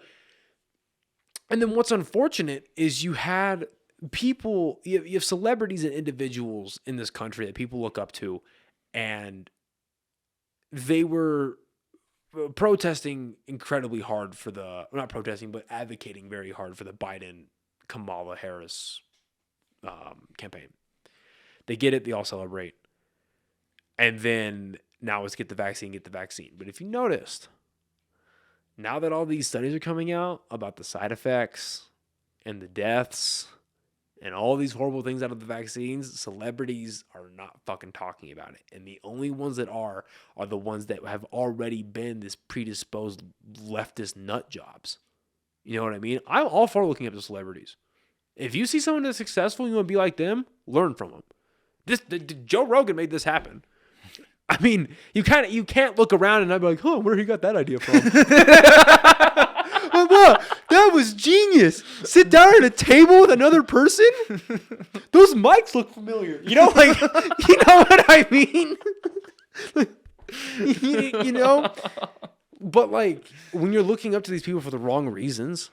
and then what's unfortunate is you had people, you have celebrities and individuals in this country that people look up to, and they were protesting incredibly hard for not protesting, but advocating very hard for the Biden-Kamala Harris campaign. They get it, they all celebrate. And then now let's get the vaccine. But if you noticed, now that all these studies are coming out about the side effects and the deaths and all these horrible things out of the vaccines, celebrities are not fucking talking about it. And the only ones that are the ones that have already been this predisposed leftist nut jobs. You know what I mean? I'm all for looking up to celebrities. If you see someone that's successful and you want to be like them, learn from them. Joe Rogan made this happen. I mean, you can't look around and I'd be like, oh, where he got that idea from? That was genius. Sit down at a table with another person? Those mics look familiar. You know, like, you know what I mean? you know? But, like, when you're looking up to these people for the wrong reasons,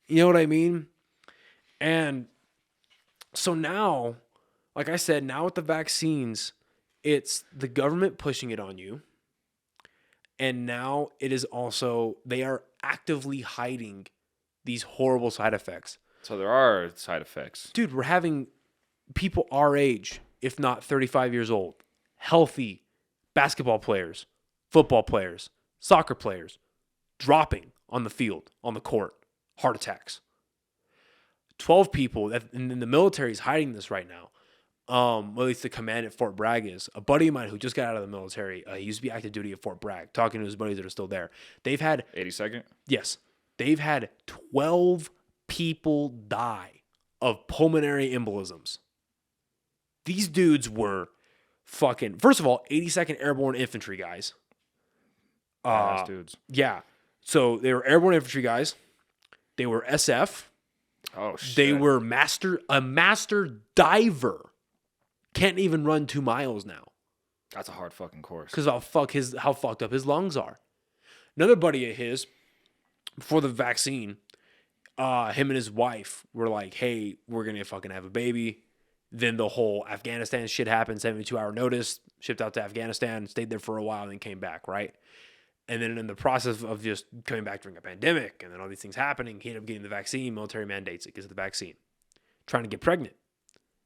you know what I mean? And so now, like I said, now with the vaccines, it's the government pushing it on you. And now it is also, they are actively hiding these horrible side effects. So there are side effects. Dude, we're having people our age, if not 35 years old, healthy basketball players, football players, soccer players, dropping on the field, on the court, heart attacks. 12 people, and the military is hiding this right now. At least the command at Fort Bragg is. A buddy of mine who just got out of the military, he used to be active duty at Fort Bragg, talking to his buddies that are still there. They've had... 82nd? Yes. They've had 12 people die of pulmonary embolisms. These dudes were fucking... First of all, 82nd Airborne Infantry guys. Dudes. Yeah. So they were Airborne Infantry guys. They were SF. Oh, shit. They were a master diver. Can't even run 2 miles now. That's a hard fucking course. Because how fucked up his lungs are. Another buddy of his, before the vaccine, him and his wife were like, hey, we're going to fucking have a baby. Then the whole Afghanistan shit happened, 72-hour notice, shipped out to Afghanistan, stayed there for a while, and then came back, right? And then in the process of just coming back during a pandemic and then all these things happening, he ended up getting the vaccine, military mandates it, gets the vaccine. Trying to get pregnant.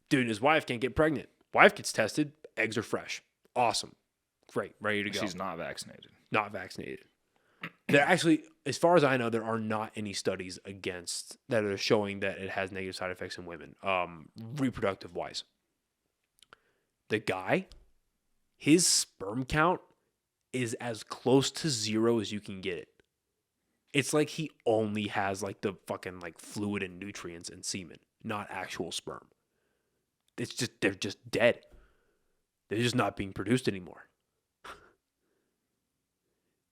Dude and his wife can't get pregnant. Wife gets tested, eggs are fresh. Awesome. Great, ready to go. She's not vaccinated. Not vaccinated. There actually, as far as I know, there are not any studies against that are showing that it has negative side effects in women, reproductive wise. The guy, his sperm count is as close to 0 as you can get it. It's like he only has like the fucking like fluid and nutrients and semen, not actual sperm. It's just, they're just dead. They're just not being produced anymore.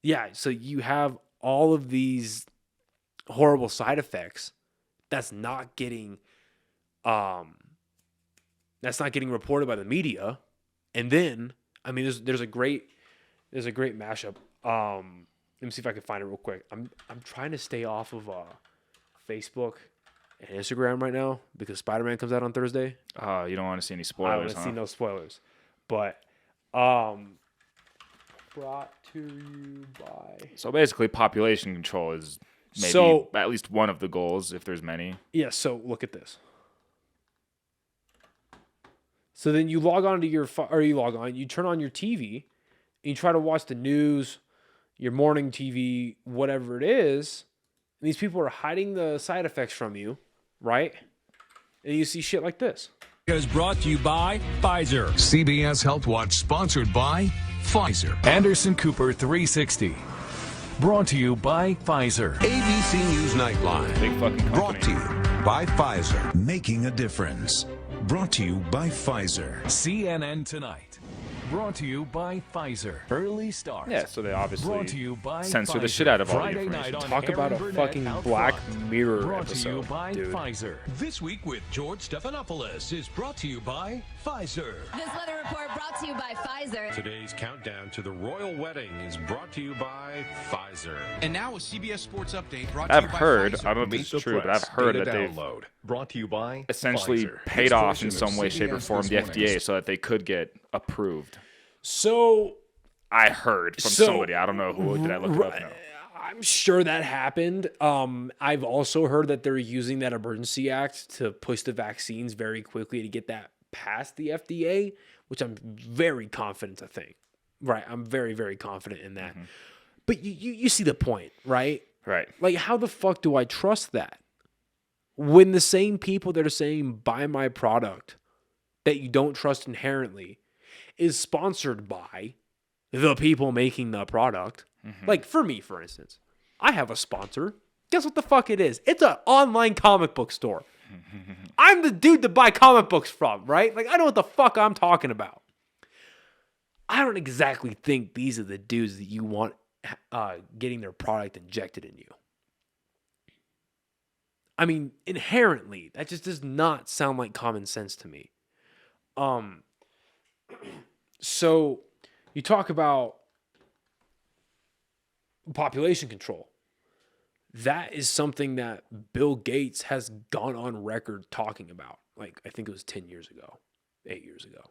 Yeah, so you have all of these horrible side effects that's not getting reported by the media. And then, I mean, there's a great mashup. Let me see if I can find it real quick. I'm trying to stay off of Facebook and Instagram right now because Spider-Man comes out on Thursday. You don't want to see any spoilers, I don't want to see no spoilers. But brought to you by... So basically, population control is maybe at least one of the goals, if there's many. Yeah, so look at this. So then you log on to you turn on your TV, and you try to watch the news, your morning TV, whatever it is, and these people are hiding the side effects from you, right? And you see shit like this. Is brought to you by Pfizer. CBS Health Watch sponsored by Pfizer. Anderson Cooper 360. Brought to you by Pfizer. ABC News Nightline. Big fucking company. Brought to you by Pfizer. Making a difference. Brought to you by Pfizer. CNN Tonight. Brought to you by Pfizer. Early Start. Yeah, so they obviously Brought to you by censor the Pfizer. shit out of all the Friday information. night on Talk about a Aaron fucking Burnett Out Black Front. Mirror Brought to you episode, by dude. Pfizer. This week with George Stephanopoulos is brought to you by Pfizer. This weather report brought to you by Pfizer. Today's countdown to the royal wedding is brought to you by Pfizer. And now a CBS Sports update brought I've to you by heard, Pfizer. I don't know if Meet this the is true, but press. I've heard Data that they've download. Brought to you by essentially Pfizer. paid off in This some version way, of shape, or CBS form the this morning. FDA so that they could get approved. So I heard from somebody. I don't know who. Did I look it up? No. I'm sure that happened. I've also heard that they're using that emergency act to push the vaccines very quickly to get that past the FDA, which I'm very confident to think. Right, I'm very, very confident in that. But you see the point, right? Right. Like, how the fuck do I trust that? When the same people that are saying buy my product that you don't trust inherently is sponsored by the people making the product. Like, for me, for instance, I have a sponsor. Guess what the fuck it is? It's an online comic book store. I'm the dude to buy comic books from, right? Like, I know what the fuck I'm talking about. I don't exactly think these are the dudes that you want getting their product injected in you. I mean, inherently, that just does not sound like common sense to me. So you talk about population control. That is something that Bill Gates has gone on record talking about. Like, I think it was 10 years ago, 8 years ago.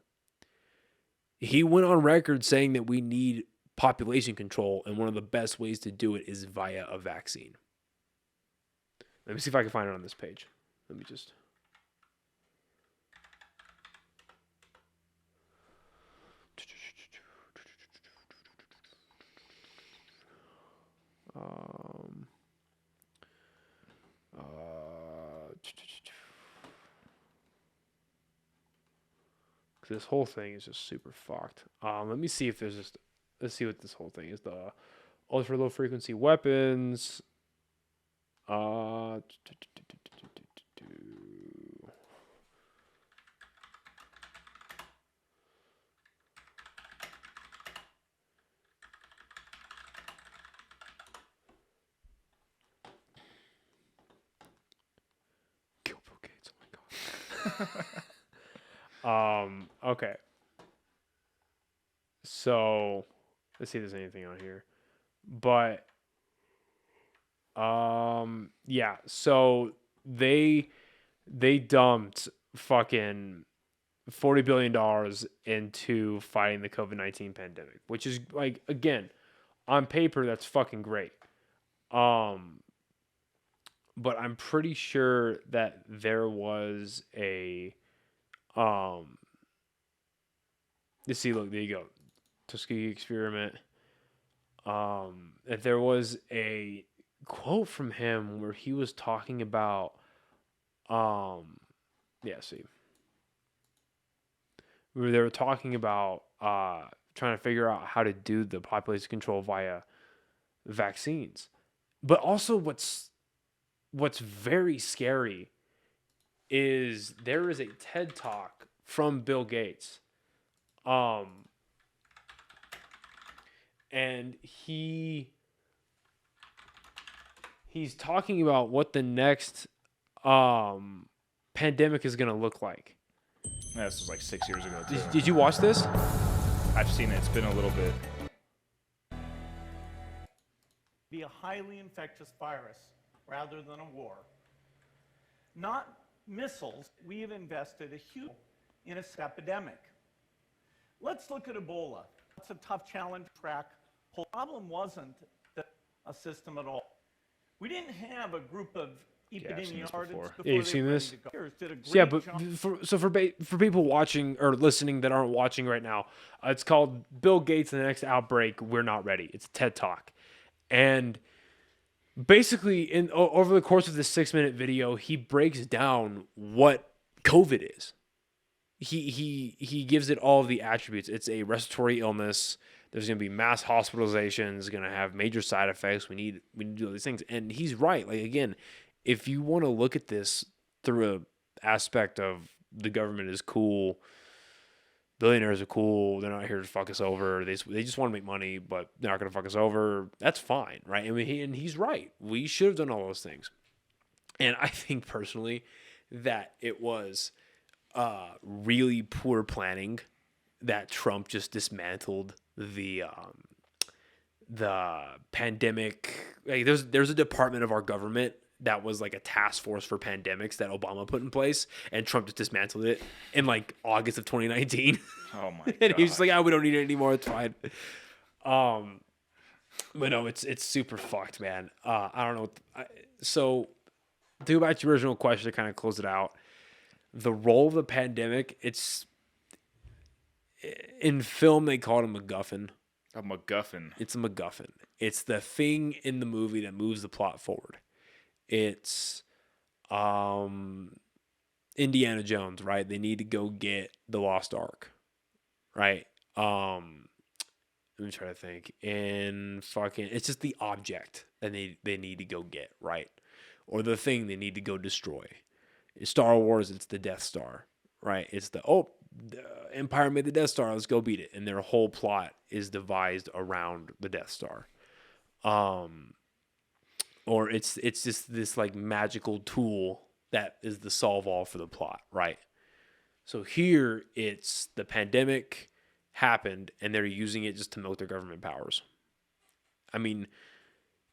He went on record saying that we need population control, and one of the best ways to do it is via a vaccine. Let me see if I can find it on this page. Let me just... this whole thing is just super fucked. Let me see if there's just... Let's see what this whole thing is. The ultra low frequency weapons. Kill Bill Gates. Oh my god. Okay. So let's see if there's anything on here. But yeah, so they dumped fucking $40 billion into fighting the COVID-19 pandemic, which is, like, again, on paper that's fucking great. But I'm pretty sure that there was a let's see, look, there you go. Tuskegee experiment. That there was a quote from him where he was talking about see, where they were talking about trying to figure out how to do the population control via vaccines. But also what's very scary is there is a TED Talk from Bill Gates. And he's talking about what the next pandemic is going to look like. Yeah, this was like 6 years ago, too. Did you watch this? I've seen it. It's been a little bit. Be a highly infectious virus rather than a war. Not missiles. We have invested a huge in a epidemic. Let's look at Ebola. It's a tough challenge to track. The problem wasn't a system at all. We didn't have a group of I've seen this epidemiologists before. before Yeah, you've they seen were ready this? to go. Did a Yeah, great but job. for people watching or listening that aren't watching right now, it's called Bill Gates and the Next Outbreak. We're not ready. It's a TED Talk, and basically, over the course of this 6-minute video, he breaks down what COVID is. He gives it all of the attributes. It's a respiratory illness. There's going to be mass hospitalizations. Going to have major side effects. We need to do all these things. And he's right. Like, again, if you want to look at this through a aspect of the government is cool, billionaires are cool. They're not here to fuck us over. They just want to make money, but they're not going to fuck us over. That's fine, right? I mean, and he's right. We should have done all those things. And I think personally that it was really poor planning that Trump just dismantled the pandemic. Like, there's a department of our government that was like a task force for pandemics that Obama put in place, and Trump just dismantled it in like August of 2019. Oh my god! And he was just like, "Oh, we don't need it anymore. It's fine." But no, it's super fucked, man. I don't know. So, to go back to your original question to kind of close it out, the role of the pandemic, it's in film they call it a MacGuffin. A MacGuffin. It's a MacGuffin. It's the thing in the movie that moves the plot forward. It's Indiana Jones, right? They need to go get the Lost Ark, right? Let me try to think. It's just the object that they need to go get, right? Or the thing they need to go destroy. In Star Wars, it's the Death Star, right? It's the Empire made the Death Star, let's go beat it. And their whole plot is devised around the Death Star. Or it's just this like magical tool that is the solve all for the plot, right? So here it's the pandemic happened and they're using it just to milk their government powers. I mean,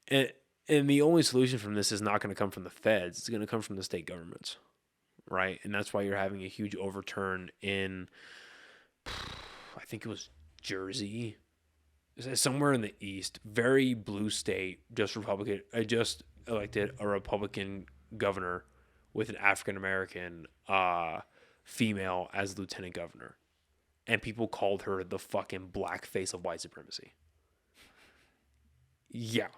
and the only solution from this is not going to come from the feds. It's going to come from the state governments, right? And that's why you're having a huge overturn in, I think it was Jersey, somewhere in the East, very blue state, just elected a Republican governor with an African-American female as lieutenant governor. And people called her the fucking black face of white supremacy. Yeah.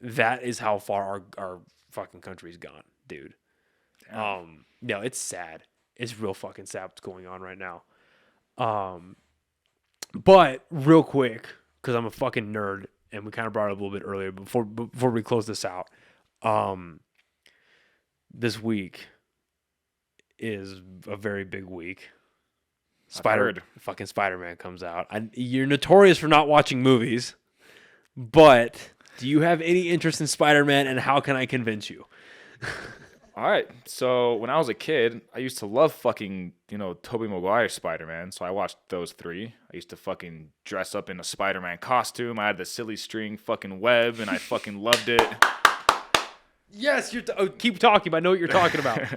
That is how far our fucking country's gone, dude. No, it's sad. It's real fucking sad what's going on right now. But real quick, because I'm a fucking nerd, and we kind of brought it up a little bit earlier before we close this out. This week is a very big week. Fucking Spider-Man comes out. You're notorious for not watching movies, but do you have any interest in Spider-Man, and how can I convince you? All right. So when I was a kid, I used to love fucking, Tobey Maguire Spider-Man. So I watched those three. I used to fucking dress up in a Spider-Man costume. I had the silly string fucking web, and I fucking loved it. Yes, keep talking. I know what you're talking about.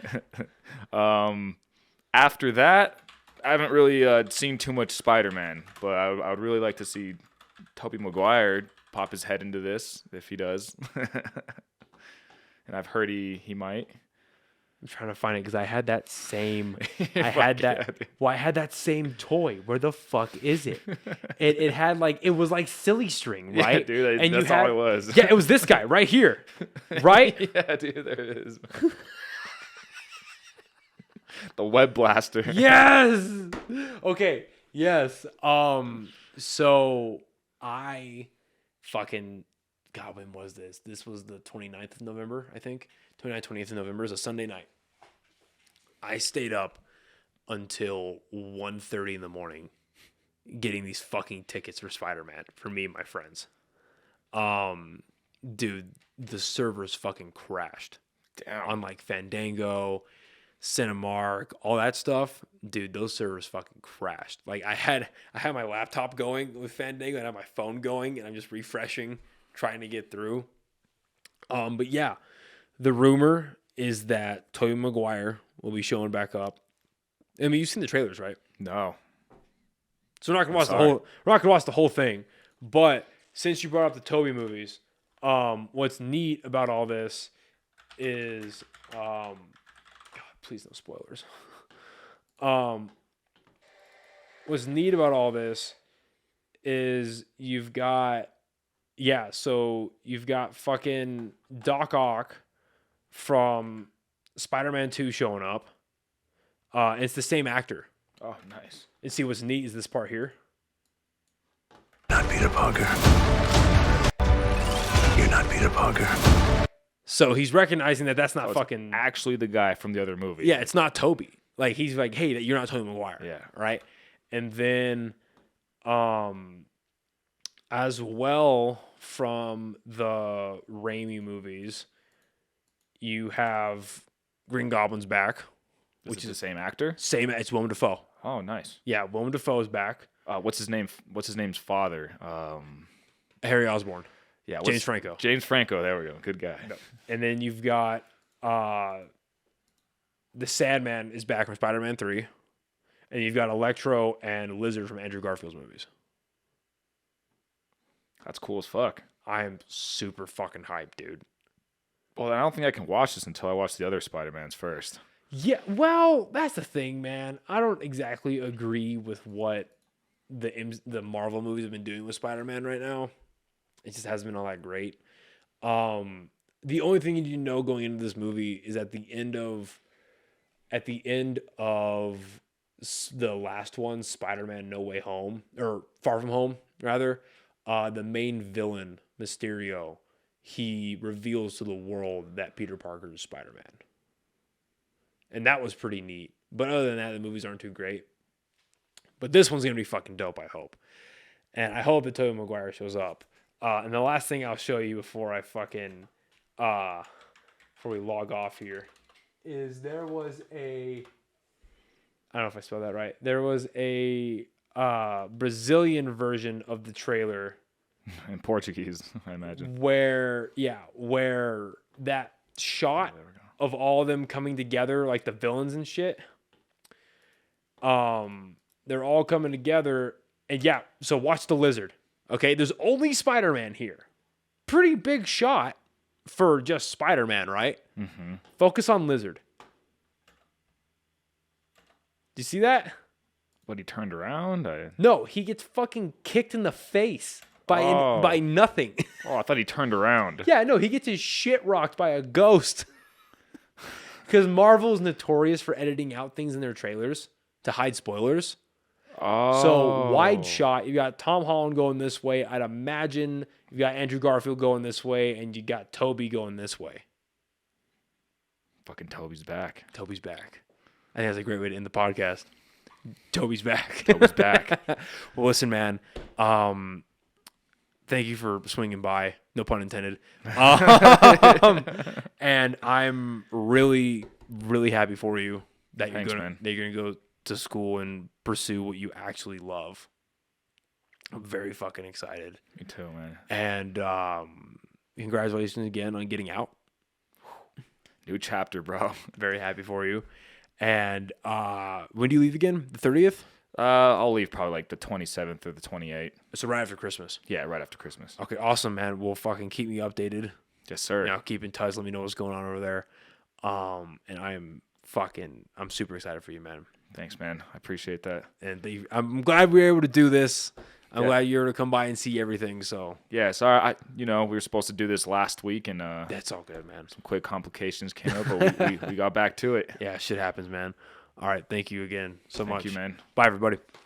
After that, I haven't really seen too much Spider-Man, but I would really like to see Tobey Maguire pop his head into this if he does. And I've heard he might. I'm trying to find it because I had that same. I had that same toy. Where the fuck is it? It had it was like silly string, right? Yeah, dude, that's all it was. Yeah, it was this guy right here, right? Yeah, dude, there it is. The web blaster. Yes. Okay. Yes. So I fucking. God, when was this? This was the 29th of November, I think. 29th, 20th of November is a Sunday night. I stayed up until 1:30 in the morning getting these fucking tickets for Spider-Man for me and my friends. Dude, the servers fucking crashed. Damn. On Fandango, Cinemark, all that stuff. Dude, those servers fucking crashed. I had my laptop going with Fandango, and I had my phone going, and I'm just refreshing, trying to get through. But yeah, the rumor is that Tobey Maguire will be showing back up. I mean, you've seen the trailers, right? No. So we're not gonna watch the whole thing. But since you brought up the Tobey movies, what's neat about all this is, God, please no spoilers. What's neat about all this is you've got fucking Doc Ock from Spider-Man 2 showing up. It's the same actor. Oh, nice. And see what's neat is this part here. Not Peter Parker. You're not Peter Parker. So he's recognizing that that's not fucking actually the guy from the other movie. Yeah, it's not Toby. He's like, hey, you're not Tobey Maguire. Yeah. Right? And then as well from the Raimi movies, you have Green Goblin's back, Which is the same actor? same. It's Willem Dafoe. Oh, nice. Yeah, Willem Dafoe is back. What's his name? What's his name's father? Harry Osborn. Yeah, James Franco. James Franco. There we go. Good guy. And then you've got the Sandman is back from Spider-Man 3. And you've got Electro and Lizard from Andrew Garfield's movies. That's cool as fuck. I am super fucking hyped, dude. Well, I don't think I can watch this until I watch the other Spider-Mans first. Yeah, well, that's the thing, man. I don't exactly agree with what the Marvel movies have been doing with Spider-Man right now. It just hasn't been all that great. The only thing you need to know going into this movie is at the end of the last one, Spider-Man No Way Home, or Far From Home, rather, the main villain, Mysterio, he reveals to the world that Peter Parker is Spider-Man. And that was pretty neat. But other than that, the movies aren't too great. But this one's going to be fucking dope, I hope. And I hope that Tobey Maguire shows up. And the last thing I'll show you before I fucking, before we log off here, is there was I don't know if I spelled that right. There was a Brazilian version of the trailer. In Portuguese, I imagine. Where that shot of all of them coming together, like the villains and shit. They're all coming together. And yeah, so watch the Lizard. Okay, there's only Spider-Man here. Pretty big shot for just Spider-Man, right? Mm-hmm. Focus on Lizard. Do you see that? But he turned around? No, he gets fucking kicked in the face by nothing. Oh, I thought he turned around. Yeah, no, he gets his shit rocked by a ghost. Because Marvel's notorious for editing out things in their trailers to hide spoilers. Oh. So wide shot, you got Tom Holland going this way. I'd imagine you got Andrew Garfield going this way, and you got Toby going this way. Fucking Toby's back. Toby's back. I think that's a great way to end the podcast. Toby's back. Toby's back. Well, listen, man. Thank you for swinging by. No pun intended. And I'm really, really happy for you that you're going to go to school and pursue what you actually love. I'm very fucking excited. Me too, man. And congratulations again on getting out. New chapter, bro. Very happy for you. And when do you leave again? The 30th? I'll leave probably like the 27th or the 28th. So right after Christmas. Yeah, right after Christmas. Okay, awesome, man. Well, fucking keep me updated. Yes, sir. You know, keep in touch. Let me know what's going on over there. And I'm super excited for you, man. Thanks, man. I appreciate that. And I'm glad we were able to do this. I'm glad you were able to come by and see everything. So yeah, sorry. We were supposed to do this last week, and that's all good, man. Some quick complications came up, but we got back to it. Yeah, shit happens, man. All right, thank you again so much. Thank you, man. Bye, everybody.